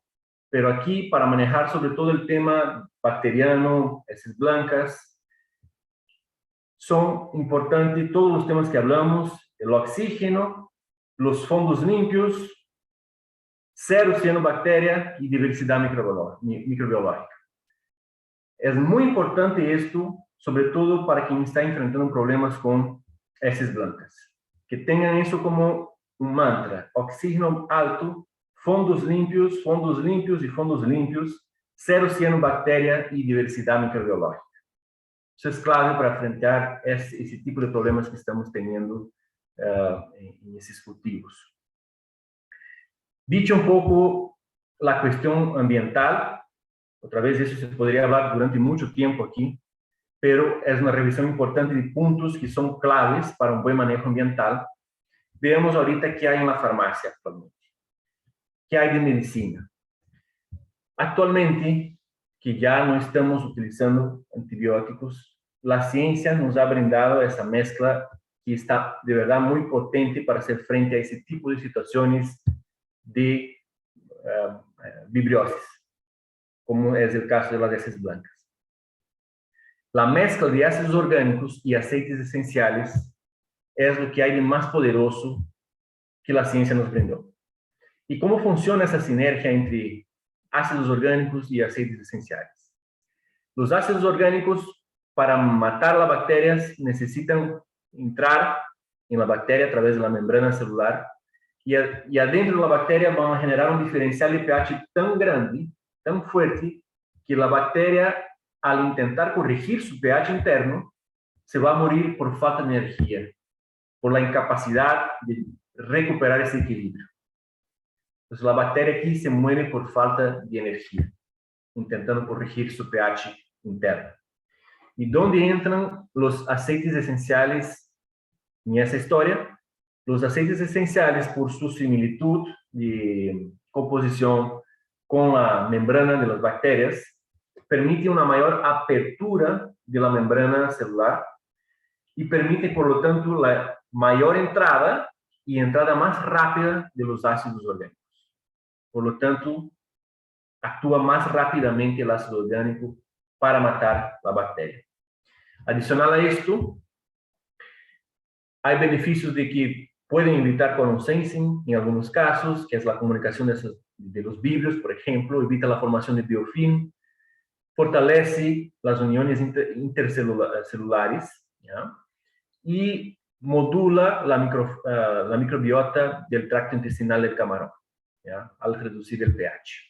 [SPEAKER 2] pero aquí para manejar sobre todo el tema bacteriano, heces blancas, son importantes todos los temas que hablamos: el oxígeno, los fondos limpios, cero cianobacteria y diversidad microbiológica. Es muy importante esto, sobre todo para quien está enfrentando problemas con heces blancas. Que tengan eso como un mantra: oxígeno alto, fondos limpios y fondos limpios, cero cianobacteria y diversidad microbiológica. Eso es clave para enfrentar ese tipo de problemas que estamos teniendo en esos cultivos. Dicho un poco la cuestión ambiental, otra vez eso se podría hablar durante mucho tiempo aquí, pero es una revisión importante de puntos que son claves para un buen manejo ambiental. Veamos ahorita qué hay en la farmacia actualmente. ¿Qué hay de medicina? Actualmente, que ya no estamos utilizando antibióticos, la ciencia nos ha brindado esa mezcla que está de verdad muy potente para hacer frente a ese tipo de situaciones de vibriosis, como es el caso de las heces blancas. La mezcla de ácidos orgánicos y aceites esenciales es lo que hay de más poderoso que la ciencia nos brindó. ¿Y cómo funciona esa sinergia entre ácidos orgánicos y aceites esenciales? Los ácidos orgánicos, para matar las bacterias, necesitan entrar en la bacteria a través de la membrana celular y adentro de la bacteria van a generar un diferencial de pH tan grande, tan fuerte, que la bacteria, al intentar corregir su pH interno, se va a morir por falta de energía, por la incapacidad de recuperar ese equilibrio. Entonces la bacteria aquí se muere por falta de energía, intentando corregir su pH interno. ¿Y dónde entran los aceites esenciales en esa historia? Los aceites esenciales, por su similitud de composición con la membrana de las bacterias, permiten una mayor apertura de la membrana celular y permite, por lo tanto, la mayor entrada y entrada más rápida de los ácidos orgánicos. Por lo tanto, actúa más rápidamente el ácido orgánico para matar la bacteria. Adicional a esto, hay beneficios de que pueden evitar colon sensing en algunos casos, que es la comunicación de los vibrios, por ejemplo, evita la formación de biofilm, fortalece las uniones intercelulares, ¿ya? Y modula la microbiota del tracto intestinal del camarón, ¿ya? Al reducir el pH.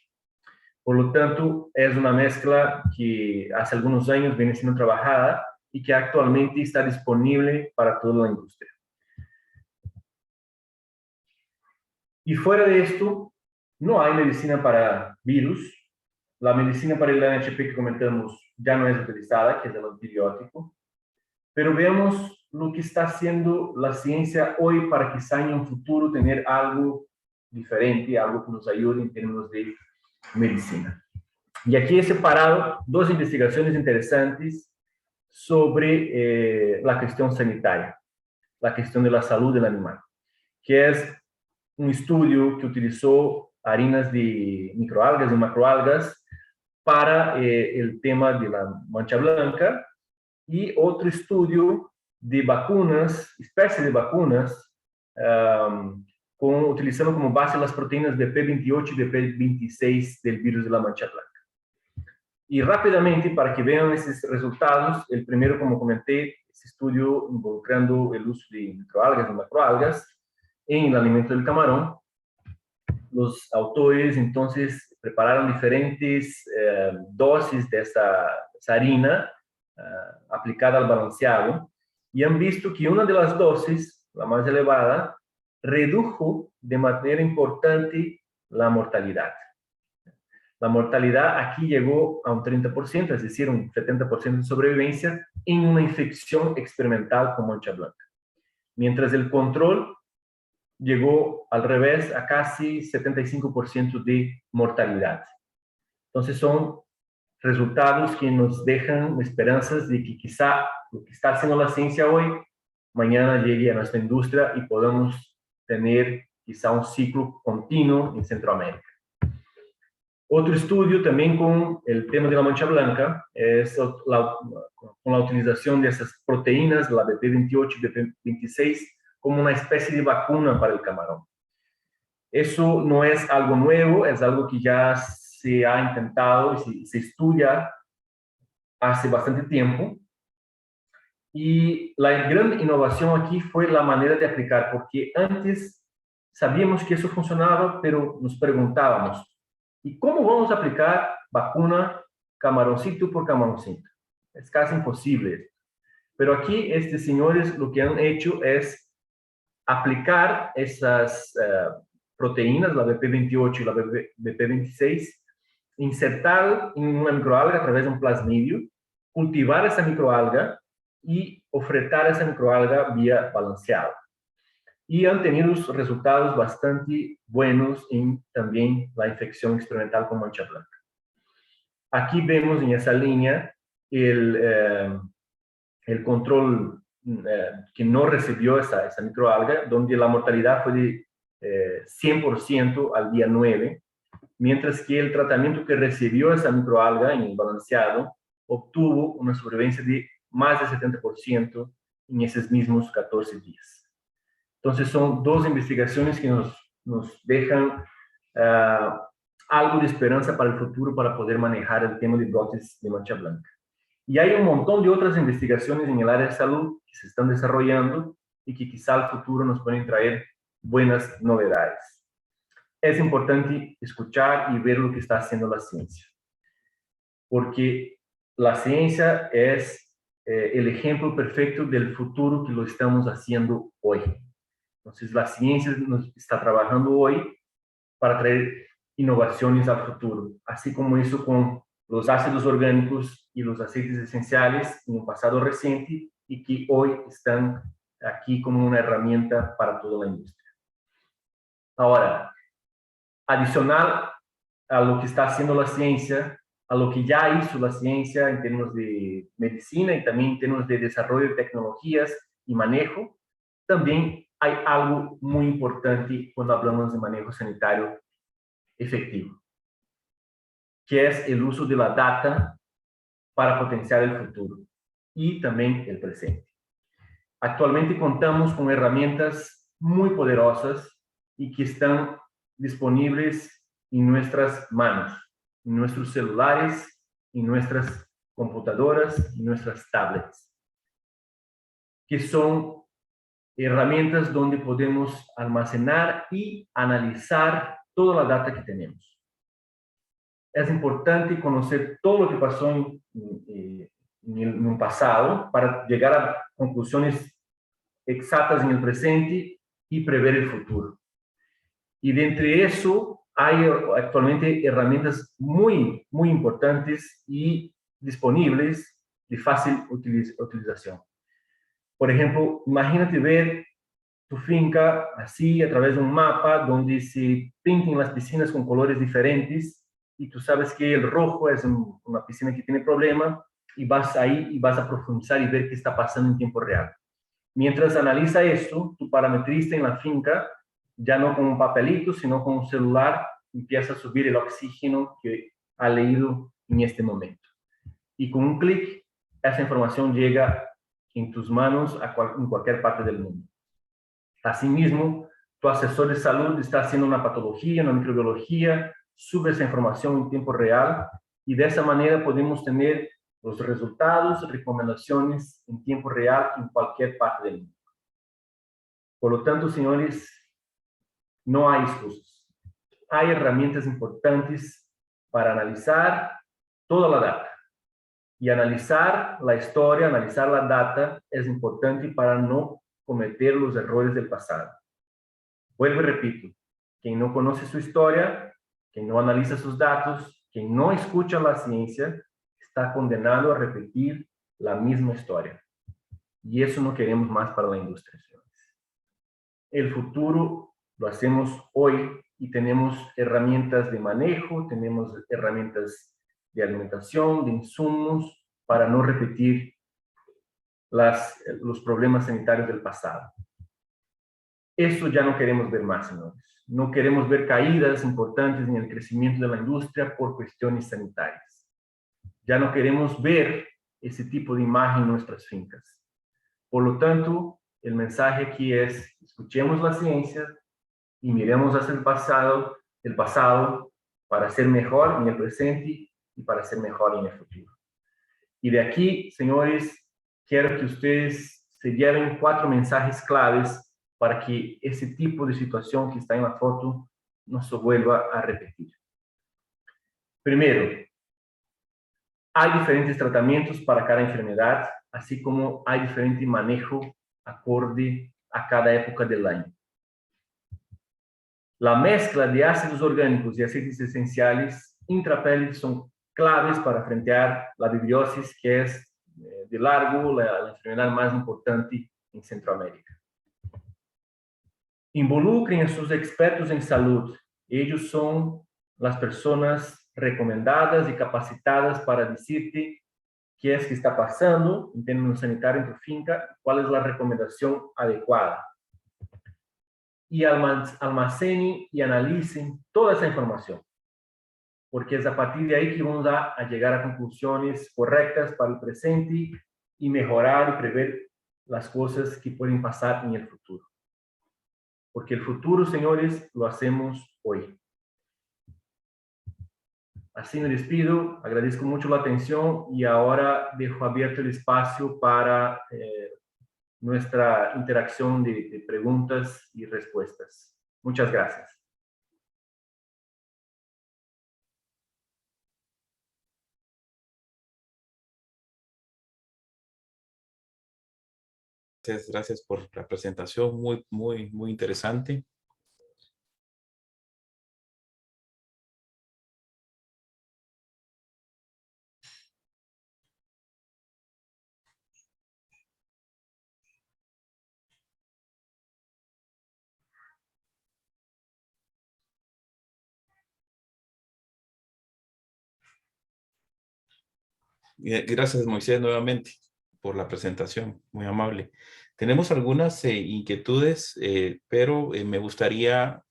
[SPEAKER 2] Por lo tanto, es una mezcla que hace algunos años viene siendo trabajada y que actualmente está disponible para toda la industria. Y fuera de esto, no hay medicina para virus. La medicina para el NHP que comentamos ya no es utilizada, que es el antibiótico. Pero veamos lo que está haciendo la ciencia hoy para quizá en un futuro tener algo diferente, algo que nos ayude en términos de medicina. Y aquí he separado dos investigaciones interesantes sobre la cuestión sanitaria, la cuestión de la salud del animal, que es un estudio que utilizó harinas de microalgas y macroalgas para el tema de la mancha blanca, y otro estudio de vacunas, especies de vacunas, utilizando como base las proteínas de P28 y de P26 del virus de la mancha blanca. Y rápidamente, para que vean esos resultados, el primero, como comenté, este estudio involucrando el uso de microalgas y macroalgas en el alimento del camarón. Los autores entonces prepararon diferentes dosis de esa harina aplicada al balanceado y han visto que una de las dosis, la más elevada, redujo de manera importante la mortalidad. La mortalidad aquí llegó a un 30%, es decir, un 70% de sobrevivencia en una infección experimental con mancha blanca. Mientras el control llegó al revés a casi 75% de mortalidad. Entonces son resultados que nos dejan esperanzas de que quizá lo que está haciendo la ciencia hoy, mañana llegue a nuestra industria y podamos tener quizá un ciclo continuo en Centroamérica. Otro estudio también con el tema de la mancha blanca es con la utilización de esas proteínas, la BP28 y BP26, como una especie de vacuna para el camarón. Eso no es algo nuevo, es algo que ya se ha intentado y se estudia hace bastante tiempo. Y la gran innovación aquí fue la manera de aplicar, porque antes sabíamos que eso funcionaba, pero nos preguntábamos, ¿y cómo vamos a aplicar vacuna camaroncito por camaroncito? Es casi imposible. Pero aquí estos señores lo que han hecho es aplicar esas proteínas, la BP28 y la BP26, insertar en una microalga a través de un plasmidio, cultivar esa microalga y ofertar esa microalga vía balanceado. Y han tenido resultados bastante buenos en también la infección experimental con mancha blanca. Aquí vemos en esa línea el control que no recibió esa microalga, donde la mortalidad fue de 100% al día 9, mientras que el tratamiento que recibió esa microalga en el balanceado obtuvo una sobrevivencia de más de 70% en esos mismos 14 días. Entonces son dos investigaciones que nos dejan algo de esperanza para el futuro para poder manejar el tema de brotes de mancha blanca. Y hay un montón de otras investigaciones en el área de salud que se están desarrollando y que quizá al futuro nos pueden traer buenas novedades. Es importante escuchar y ver lo que está haciendo la ciencia, porque la ciencia es el ejemplo perfecto del futuro que lo estamos haciendo hoy. Entonces, la ciencia nos está trabajando hoy para traer innovaciones al futuro, así como hizo con los ácidos orgánicos y los aceites esenciales en un pasado reciente y que hoy están aquí como una herramienta para toda la industria. Ahora, adicional a lo que está haciendo la ciencia, a lo que ya hizo la ciencia en términos de medicina y también en términos de desarrollo de tecnologías y manejo, también hay algo muy importante cuando hablamos de manejo sanitario efectivo, que es el uso de la data para potenciar el futuro y también el presente. Actualmente contamos con herramientas muy poderosas y que están disponibles en nuestras manos, en nuestros celulares, en nuestras computadoras, en nuestras tablets, que son herramientas donde podemos almacenar y analizar toda la data que tenemos. Es importante conocer todo lo que pasó en un pasado para llegar a conclusiones exactas en el presente y prever el futuro. Y de entre eso hay actualmente herramientas muy importantes y disponibles de fácil utilización. Por ejemplo, imagínate ver tu finca así a través de un mapa donde se pintan las piscinas con colores diferentes y tú sabes que el rojo es una piscina que tiene problema y vas ahí y vas a profundizar y ver qué está pasando en tiempo real. Mientras analiza esto, tu parametrista en la finca, ya no con un papelito, sino con un celular, empieza a subir el oxígeno que ha leído en este momento. Y con un clic, esa información llega en tus manos en cualquier parte del mundo. Asimismo, tu asesor de salud está haciendo una patología, una microbiología, sube esa información en tiempo real y de esa manera podemos tener los resultados, recomendaciones en tiempo real en cualquier parte del mundo. Por lo tanto, señores, no hay excusas. Hay herramientas importantes para analizar toda la data. Y analizar la historia, analizar la data es importante para no cometer los errores del pasado. Vuelvo y repito, quien no conoce su historia, quien no analiza sus datos, quien no escucha la ciencia, está condenado a repetir la misma historia. Y eso no queremos más para la industria, señores. El futuro lo hacemos hoy y tenemos herramientas de manejo, tenemos herramientas de alimentación, de insumos, para no repetir los problemas sanitarios del pasado. Eso ya no queremos ver más, señores. No queremos ver caídas importantes en el crecimiento de la industria por cuestiones sanitarias. Ya no queremos ver ese tipo de imagen en nuestras fincas. Por lo tanto, el mensaje aquí es: escuchemos la ciencia y miremos hacia el pasado para ser mejor en el presente y para ser mejor en el futuro. Y de aquí, señores, quiero que ustedes se lleven 4 mensajes claves para que ese tipo de situación que está en la foto no se vuelva a repetir. Primero, hay diferentes tratamientos para cada enfermedad, así como hay diferente manejo acorde a cada época del año. La mezcla de ácidos orgánicos y aceites esenciales intrapélicos son claves para enfrentar la vibriosis, que es de largo la enfermedad más importante en Centroamérica. Involucren a sus expertos en salud. Ellos son las personas recomendadas y capacitadas para decirte qué es que está pasando en términos sanitarios en tu finca, cuál es la recomendación adecuada. Y almacenen y analicen toda esa información, porque es a partir de ahí que vamos a llegar a conclusiones correctas para el presente y mejorar y prever las cosas que pueden pasar en el futuro. Porque el futuro, señores, lo hacemos hoy. Así me despido, agradezco mucho la atención y ahora dejo abierto el espacio para nuestra interacción de preguntas y respuestas. Muchas gracias.
[SPEAKER 1] Gracias por la presentación, muy interesante. Gracias, Moisés, nuevamente por la presentación, muy amable. Tenemos algunas inquietudes, pero me gustaría,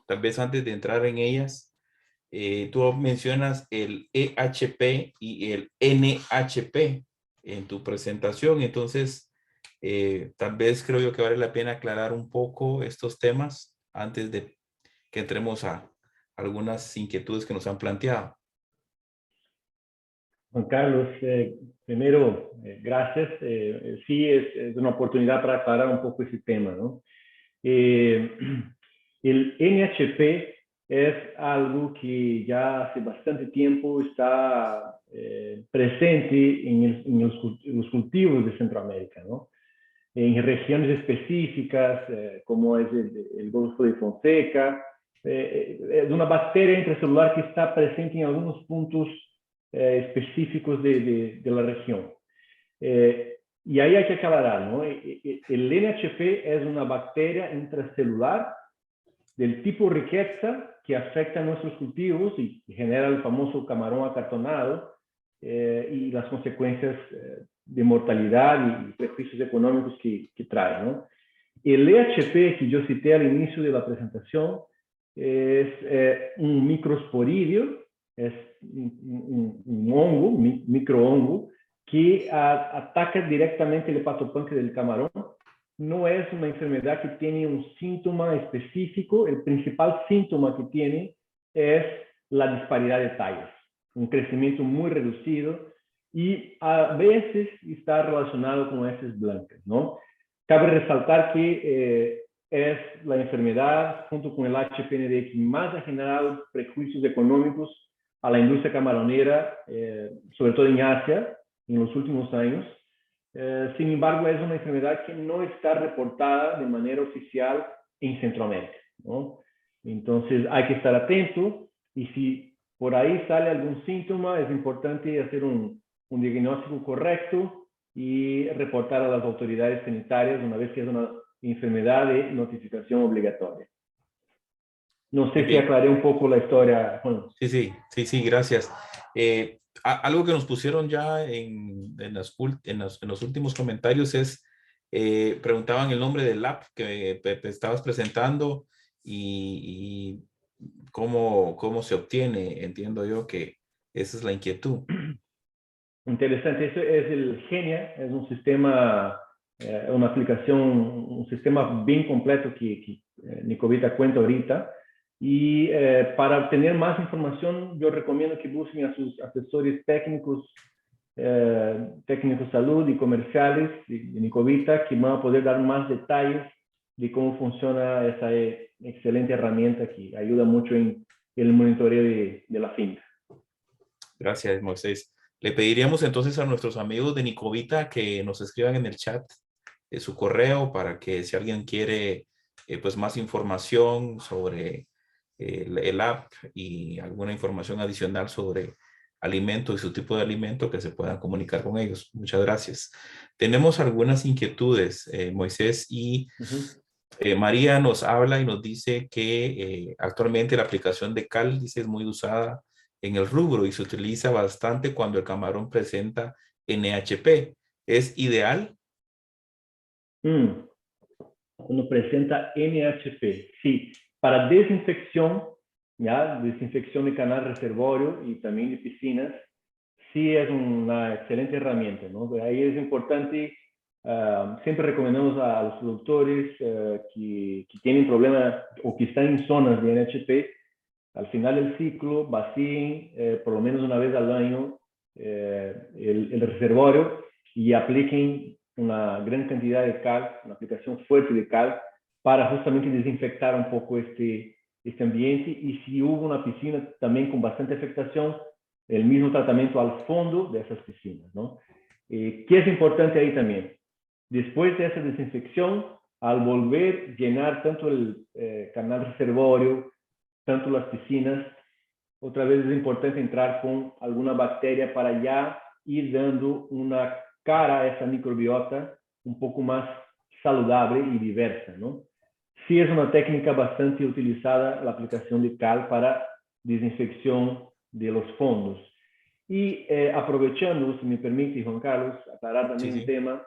[SPEAKER 1] tal vez antes de entrar en ellas, tú mencionas el EHP y el NHP en tu presentación, entonces tal vez creo yo que vale la pena aclarar un poco estos temas antes de que entremos a algunas inquietudes que nos han planteado.
[SPEAKER 3] Juan Carlos, primero, gracias. Sí, es una oportunidad para aclarar un poco ese tema, ¿no? El NHP es algo que ya hace bastante tiempo está presente en los cultivos de Centroamérica, ¿no? En regiones específicas, como es el Golfo de Fonseca. Es una bacteria intracelular que está presente en algunos puntos específicos de la región. Y ahí hay que aclarar, ¿no? El NHP es una bacteria intracelular del tipo Rickettsia que afecta a nuestros cultivos y genera el famoso camarón acartonado y las consecuencias de mortalidad y prejuicios económicos que trae, ¿no? El EHP que yo cité al inicio de la presentación es un microsporidio, es un hongo, un microhongo, que ataca directamente el hepatopáncreas del camarón. No es una enfermedad que tiene un síntoma específico. El principal síntoma que tiene es la disparidad de tallas, un crecimiento muy reducido y a veces está relacionado con heces blancas, ¿no? Cabe resaltar que es la enfermedad, junto con el HPND, que más ha generado prejuicios económicos a la industria camaronera, sobre todo en Asia, en los últimos años. Sin embargo, es una enfermedad que no está reportada de manera oficial en Centroamérica, ¿no? Entonces, hay que estar atento y si por ahí sale algún síntoma, es importante hacer un diagnóstico correcto y reportar a las autoridades sanitarias una vez que es una enfermedad de notificación obligatoria. No sé si aclaré un poco la historia, Juan.
[SPEAKER 1] Sí, gracias. Algo que nos pusieron ya en los últimos comentarios es preguntaban el nombre del app que te estabas presentando y cómo se obtiene. Entiendo yo que esa es la inquietud.
[SPEAKER 3] Interesante, eso es el Genia, es un sistema, una aplicación, un sistema bien completo que Nicovita cuenta ahorita. Y para obtener más información, yo recomiendo que busquen a sus asesores técnicos, técnicos de salud y comerciales de Nicovita, que van a poder dar más detalles de cómo funciona esa excelente herramienta que ayuda mucho en el monitoreo de la finca.
[SPEAKER 1] Gracias, Moisés. Le pediríamos entonces a nuestros amigos de Nicovita que nos escriban en el chat su correo para que si alguien quiere pues más información sobre el app y alguna información adicional sobre alimento y su tipo de alimento, que se puedan comunicar con ellos. Muchas gracias. Tenemos algunas inquietudes, Moisés, y María nos habla y nos dice que actualmente la aplicación de Cal, dice, es muy usada en el rubro y se utiliza bastante cuando el camarón presenta NHP. ¿Es ideal?
[SPEAKER 3] Cuando presenta NHP, sí. Para desinfección, ¿ya? Desinfección de canal reservorio y también de piscinas, sí es una excelente herramienta, ¿no? Ahí es importante, siempre recomendamos a los productores que tienen problemas o que están en zonas de NHP, al final del ciclo vacíen por lo menos una vez al año el reservorio y apliquen una gran cantidad de cal, una aplicación fuerte de cal, para justamente desinfectar un poco este ambiente. Y si hubo una piscina también con bastante afectación, el mismo tratamiento al fondo de esas piscinas, ¿no? ¿Qué es importante ahí también? Después de esa desinfección, al volver llenar tanto el canal reservorio, tanto las piscinas, otra vez es importante entrar con alguna bacteria para ya ir dando una cara a esa microbiota un poco más saludable y diversa, ¿no? Sí es una técnica bastante utilizada la aplicación de cal para desinfección de los fondos. Y aprovechando, si me permite, Juan Carlos, aclarar también un tema,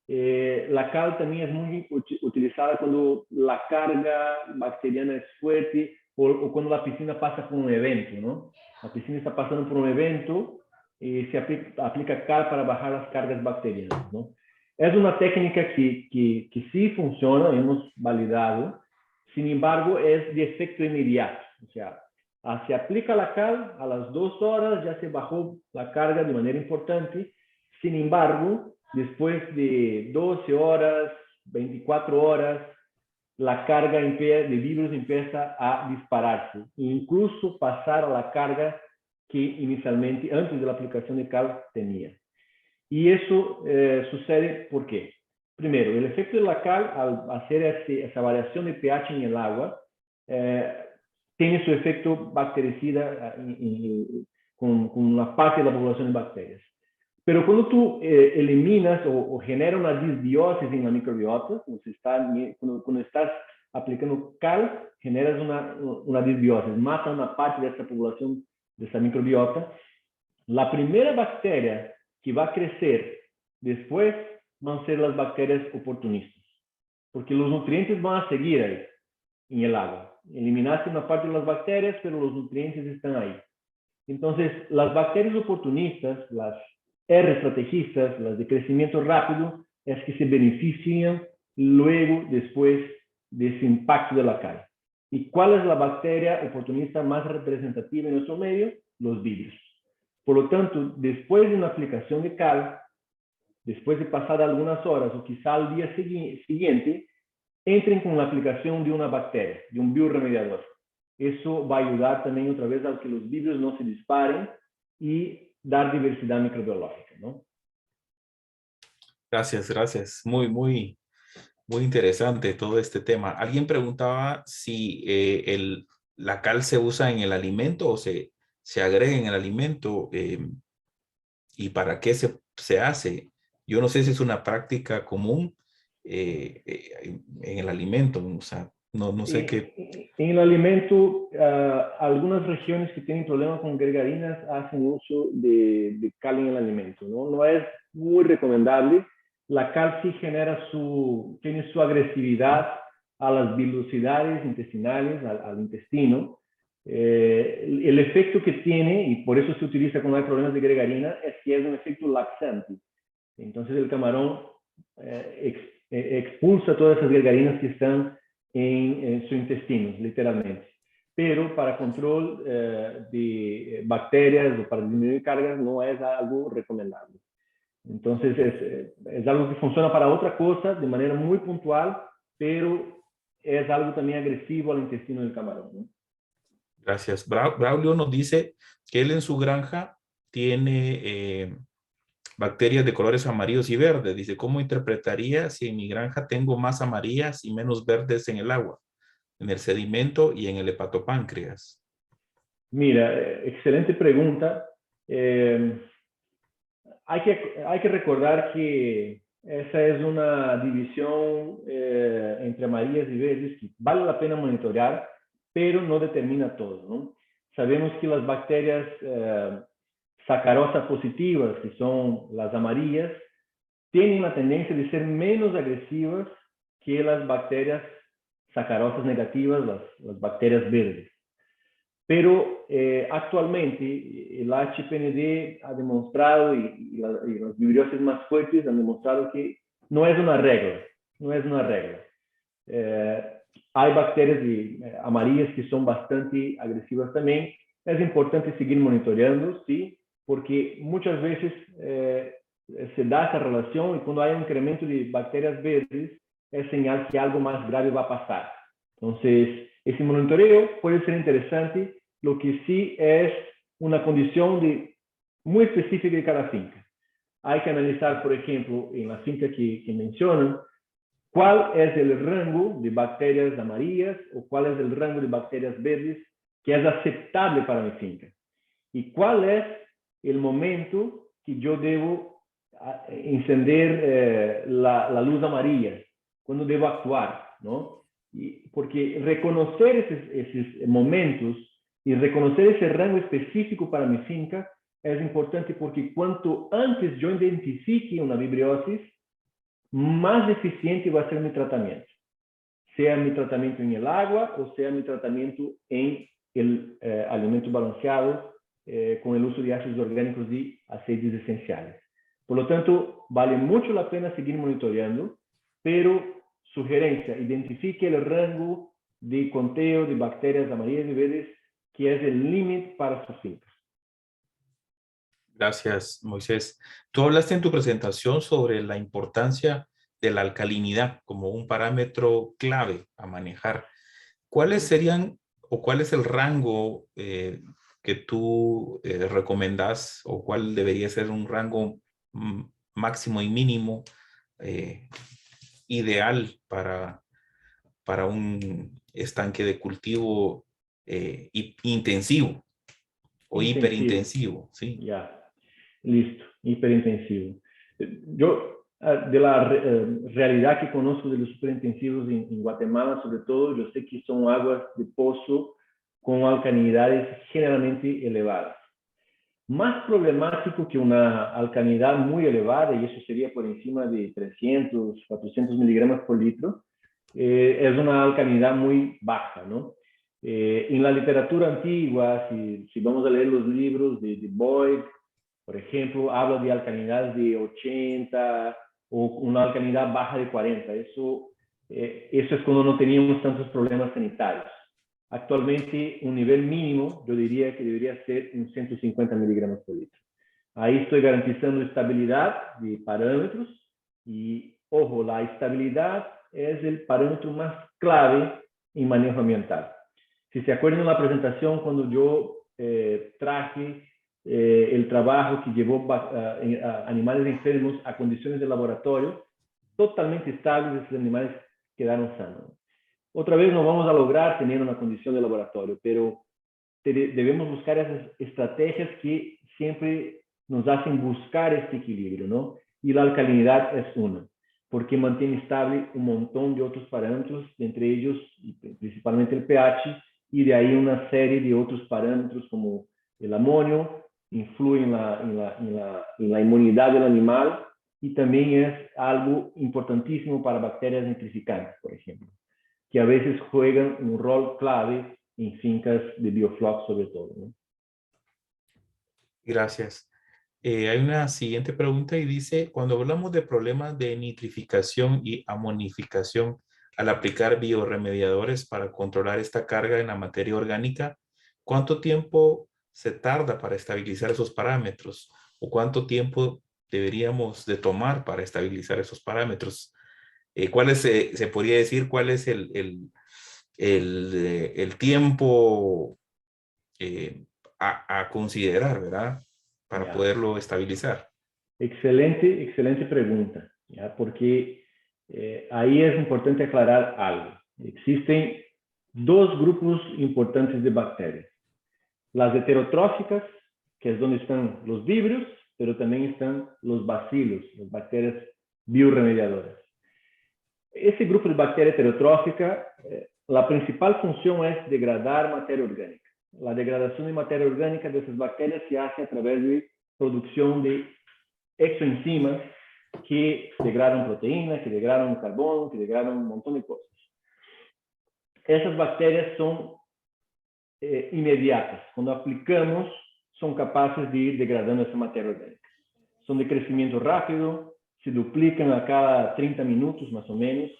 [SPEAKER 3] la cal también es muy utilizada cuando la carga bacteriana es fuerte o cuando la piscina pasa por un evento, ¿no? La piscina está pasando por un evento y se aplica cal para bajar las cargas bacterianas, ¿no? Es una técnica que sí funciona, hemos validado, sin embargo es de efecto inmediato, o sea, se aplica la cal, a las 2 horas ya se bajó la carga de manera importante, sin embargo, después de 12 horas, 24 horas, la carga de virus empieza a dispararse, incluso pasar a la carga que inicialmente, antes de la aplicación de cal, tenía. Y eso sucede ¿por qué? Primero, el efecto de la cal, al hacer esa variación de pH en el agua, tiene su efecto bactericida con una parte de la población de bacterias. Pero cuando tú eliminas o genera una disbiosis en la microbiota, cuando estás aplicando cal, generas una disbiosis, mata una parte de esta población, de esta microbiota. La primera bacteria que va a crecer después van a ser las bacterias oportunistas, porque los nutrientes van a seguir ahí, en el agua. Eliminaste una parte de las bacterias, pero los nutrientes están ahí. Entonces, las bacterias oportunistas, las R estrategistas, las de crecimiento rápido, es que se benefician luego, después de ese impacto de la cal. ¿Y cuál es la bacteria oportunista más representativa en nuestro medio? Los virus. Por lo tanto, después de una aplicación de cal, después de pasar algunas horas o quizá al día siguiente, entren con la aplicación de una bacteria, de un bioremediador. Eso va a ayudar también otra vez a que los virus no se disparen y dar diversidad microbiológica, ¿no?
[SPEAKER 1] Gracias, gracias. Muy interesante todo este tema. Alguien preguntaba si la cal se usa en el alimento o se agrega en el alimento y para qué se hace. Yo no sé si es una práctica común en el alimento, o sea, no sé qué.
[SPEAKER 3] En el alimento, algunas regiones que tienen problemas con gregárinas hacen uso de cal en el alimento, ¿no? No es muy recomendable. la cal sí tiene su agresividad a las velocidades intestinales, al intestino. El efecto que tiene, y por eso se utiliza cuando hay problemas de gregarina, es que es un efecto laxante. Entonces el camarón expulsa todas esas gregarinas que están en su intestino, literalmente. Pero para control de bacterias o para disminuir cargas no es algo recomendable. Entonces es algo que funciona para otra cosa de manera muy puntual, pero es algo también agresivo al intestino del camarón, ¿no?
[SPEAKER 1] Gracias. Braulio nos dice que él en su granja tiene bacterias de colores amarillos y verdes. Dice, ¿cómo interpretaría si en mi granja tengo más amarillas y menos verdes en el agua, en el sedimento y en el hepatopáncreas?
[SPEAKER 3] Mira, excelente pregunta. Hay que recordar que esa es una división entre amarillas y verdes que vale la pena monitorear, pero no determina todo, ¿no? Sabemos que las bacterias sacarosa positivas, que son las amarillas, tienen la tendencia de ser menos agresivas que las bacterias sacarosas negativas, las bacterias verdes. Pero actualmente el HPND ha demostrado y las bibliografías más fuertes han demostrado que no es una regla, no es una regla. Hay bacterias amarillas que son bastante agresivas también. Es importante seguir monitoreando, sí, porque muchas veces se da esa relación y cuando hay un incremento de bacterias verdes es señal que algo más grave va a pasar. Entonces, ese monitoreo puede ser interesante, lo que sí es una condición muy específica de cada finca. Hay que analizar, por ejemplo, en la finca que mencionan, cuál es el rango de bacterias amarillas o cuál es el rango de bacterias verdes que es aceptable para mi finca. Y cuál es el momento que yo debo encender la luz amarilla, cuando debo actuar, ¿no? Porque reconocer esos momentos y reconocer ese rango específico para mi finca es importante porque cuanto antes yo identifique una vibriosis, más eficiente va a ser mi tratamiento. Sea mi tratamiento en el agua o sea mi tratamiento en el alimento balanceado con el uso de ácidos orgánicos y aceites esenciales. Por lo tanto, vale mucho la pena seguir monitoreando, pero sugerencia, identifique el rango de conteo de bacterias amarillas y verdes que es el límite para sus fincas.
[SPEAKER 1] Gracias, Moisés. Tú hablaste en tu presentación sobre la importancia de la alcalinidad como un parámetro clave a manejar. ¿Cuáles serían o cuál es el rango que tú recomendás o cuál debería ser un rango máximo y mínimo ideal para un estanque de cultivo intensivo o hiperintensivo? ¿Sí?
[SPEAKER 3] Ya, listo, hiperintensivo. Yo, de la realidad que conozco de los superintensivos en Guatemala, sobre todo, yo sé que son aguas de pozo con alcalinidades generalmente elevadas. Más problemático que una alcalinidad muy elevada, y eso sería por encima de 300, 400 miligramos por litro, es una alcalinidad muy baja, ¿no? En la literatura antigua, si vamos a leer los libros de Boyd, por ejemplo, habla de alcalinidades de 80 o una alcalinidad baja de 40. Eso es cuando no teníamos tantos problemas sanitarios. Actualmente, un nivel mínimo, yo diría que debería ser en 150 miligramos por litro. Ahí estoy garantizando estabilidad de parámetros y, ojo, la estabilidad es el parámetro más clave en manejo ambiental. Si se acuerdan de la presentación, cuando yo traje el trabajo que llevó animales enfermos a condiciones de laboratorio, totalmente estables, esos animales quedaron sanos. Otra vez no vamos a lograr tener una condición de laboratorio, pero debemos buscar esas estrategias que siempre nos hacen buscar este equilibrio, ¿no? Y la alcalinidad es una, porque mantiene estable un montón de otros parámetros, entre ellos principalmente el pH, y de ahí una serie de otros parámetros como el amonio, influye en la inmunidad del animal y también es algo importantísimo para bacterias nitrificantes, por ejemplo, que a veces juegan un rol clave en fincas de biofloc sobre todo, ¿no?
[SPEAKER 4] Gracias. Hay una siguiente pregunta y dice, cuando hablamos de problemas de nitrificación y amonificación al aplicar biorremediadores para controlar esta carga en la materia orgánica, ¿cuánto tiempo se tarda para estabilizar esos parámetros? ¿O cuánto tiempo deberíamos de tomar para estabilizar esos parámetros? Se podría decir cuál es el tiempo a considerar, ¿verdad? Para
[SPEAKER 3] Ya.
[SPEAKER 4] poderlo estabilizar.
[SPEAKER 3] Excelente pregunta, ¿ya? Porque ahí es importante aclarar algo. Existen dos grupos importantes de bacterias. Las heterotróficas, que es donde están los vibrios, pero también están los bacilos, las bacterias biorremediadoras. Ese grupo de bacterias heterotróficas, la principal función es degradar materia orgánica. La degradación de materia orgánica de esas bacterias se hace a través de producción de exoenzimas que degradan proteínas, que degradan carbono, que degradan un montón de cosas. Esas bacterias son inmediatas. Cuando aplicamos, son capaces de ir degradando esa materia orgánica. Son de crecimiento rápido, se duplican a cada 30 minutos más o menos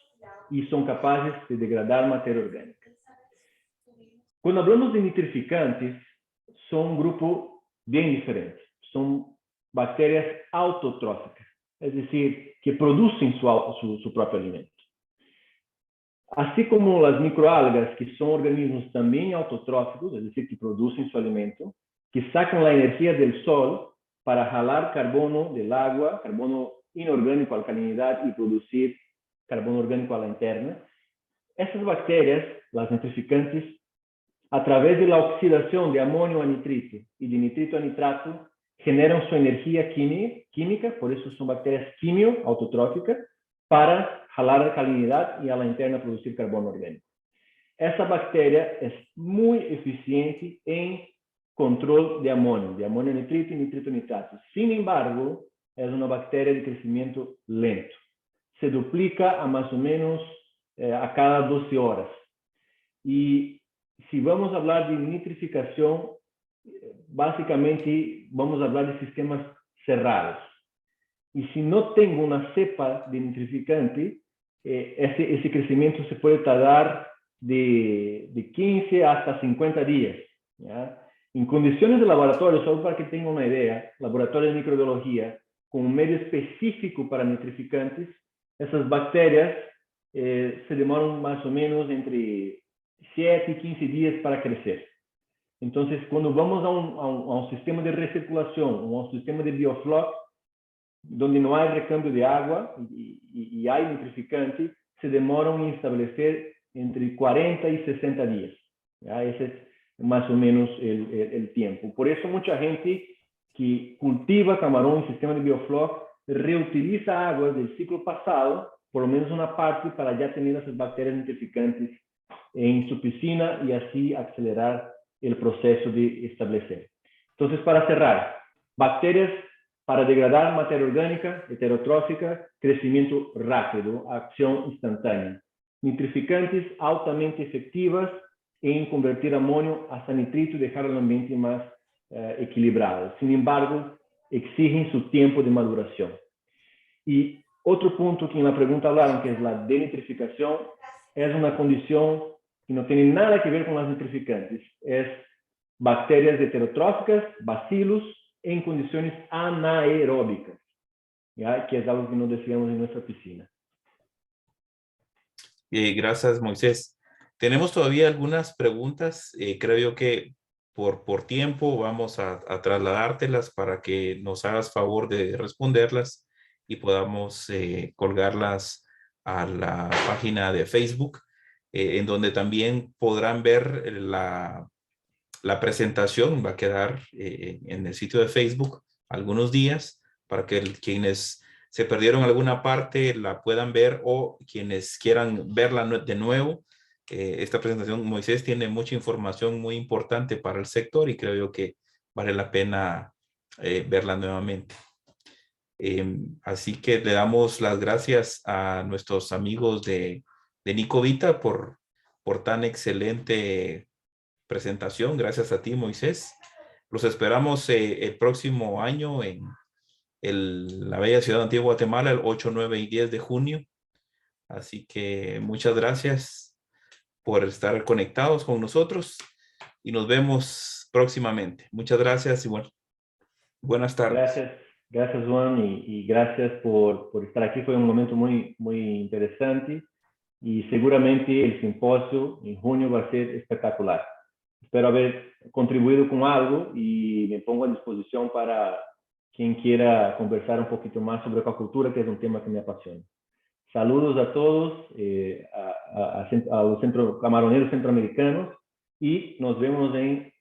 [SPEAKER 3] y son capaces de degradar materia orgánica. Cuando hablamos de nitrificantes, son un grupo bien diferente. Son bacterias autotróficas, es decir, que producen su propio alimento. Así como las microalgas, que son organismos también autotróficos, es decir, que producen su alimento, que sacan la energía del sol para jalar carbono del agua, carbono inorgánico a alcalinidad y producir carbono orgánico a la interna. Esas bacterias, las nitrificantes, a través de la oxidación de amonio a nitrito y de nitrito a nitrato, generan su energía química, por eso son bacterias quimio autotróficas, para jalar alcalinidad y a la interna producir carbono orgánico. Esa bacteria es muy eficiente en control de amonio nitrito y nitrito nitrato. Sin embargo, es una bacteria de crecimiento lento. Se duplica a más o menos a cada 12 horas. Y si vamos a hablar de nitrificación, básicamente vamos a hablar de sistemas cerrados. Y si no tengo una cepa de nitrificante, ese crecimiento se puede tardar de 15 hasta 50 días, ¿ya? En condiciones de laboratorio, solo para que tengan una idea, laboratorio de microbiología, con un medio específico para nitrificantes, esas bacterias se demoran más o menos entre 7 y 15 días para crecer. Entonces, cuando vamos a un sistema de recirculación o a un sistema de biofloc, donde no hay recambio de agua y hay nitrificante, se demoran en establecer entre 40 y 60 días. ¿Ya? Ese es más o menos el tiempo. Por eso mucha gente que cultiva camarón en sistema de biofloc reutiliza aguas del ciclo pasado, por lo menos una parte, para ya tener esas bacterias nitrificantes en su piscina y así acelerar el proceso de establecer. Entonces, para cerrar, bacterias para degradar materia orgánica, heterotrófica, crecimiento rápido, acción instantánea. Nitrificantes altamente efectivas en convertir amonio hasta nitrito y dejar el ambiente más equilibrado. Sin embargo, exigen su tiempo de maduración. Y otro punto que en la pregunta hablaron, que es la denitrificación, es una condición que no tiene nada que ver con las nitrificantes. Es bacterias heterotróficas, bacilos, en condiciones anaeróbicas, ¿ya? Que es algo que no decíamos en nuestra piscina.
[SPEAKER 4] Gracias, Moisés. Tenemos todavía algunas preguntas. Creo yo que por tiempo vamos a trasladártelas para que nos hagas favor de responderlas y podamos colgarlas a la página de Facebook, en donde también podrán ver la presentación. Va a quedar en el sitio de Facebook algunos días para que quienes se perdieron alguna parte la puedan ver, o quienes quieran verla de nuevo. Esta presentación, Moisés, tiene mucha información muy importante para el sector y creo yo que vale la pena verla nuevamente. Así que le damos las gracias a nuestros amigos de Nicovita por tan excelente presentación. Gracias a ti, Moisés. Los esperamos el próximo año en la bella ciudad de Antigua Guatemala, el 8, 9 y 10 de junio. Así que muchas gracias por estar conectados con nosotros y nos vemos próximamente. Muchas gracias y bueno, buenas tardes.
[SPEAKER 3] Gracias Juan, y gracias por estar aquí. Fue un momento muy interesante y seguramente el simposio en junio va a ser espectacular. Espero haber contribuido con algo y me pongo a disposición para quien quiera conversar un poquito más sobre acuacultura, que es un tema que me apasiona. Saludos a todos, a los camaroneros centroamericanos, y nos vemos en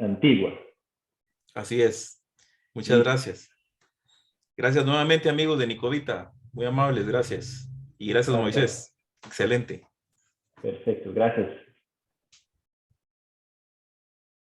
[SPEAKER 3] Antigua.
[SPEAKER 4] Así es. Muchas gracias. Gracias nuevamente, amigos de Nicovita. Muy amables, gracias. Y gracias, Moisés. Excelente.
[SPEAKER 3] Perfecto, gracias.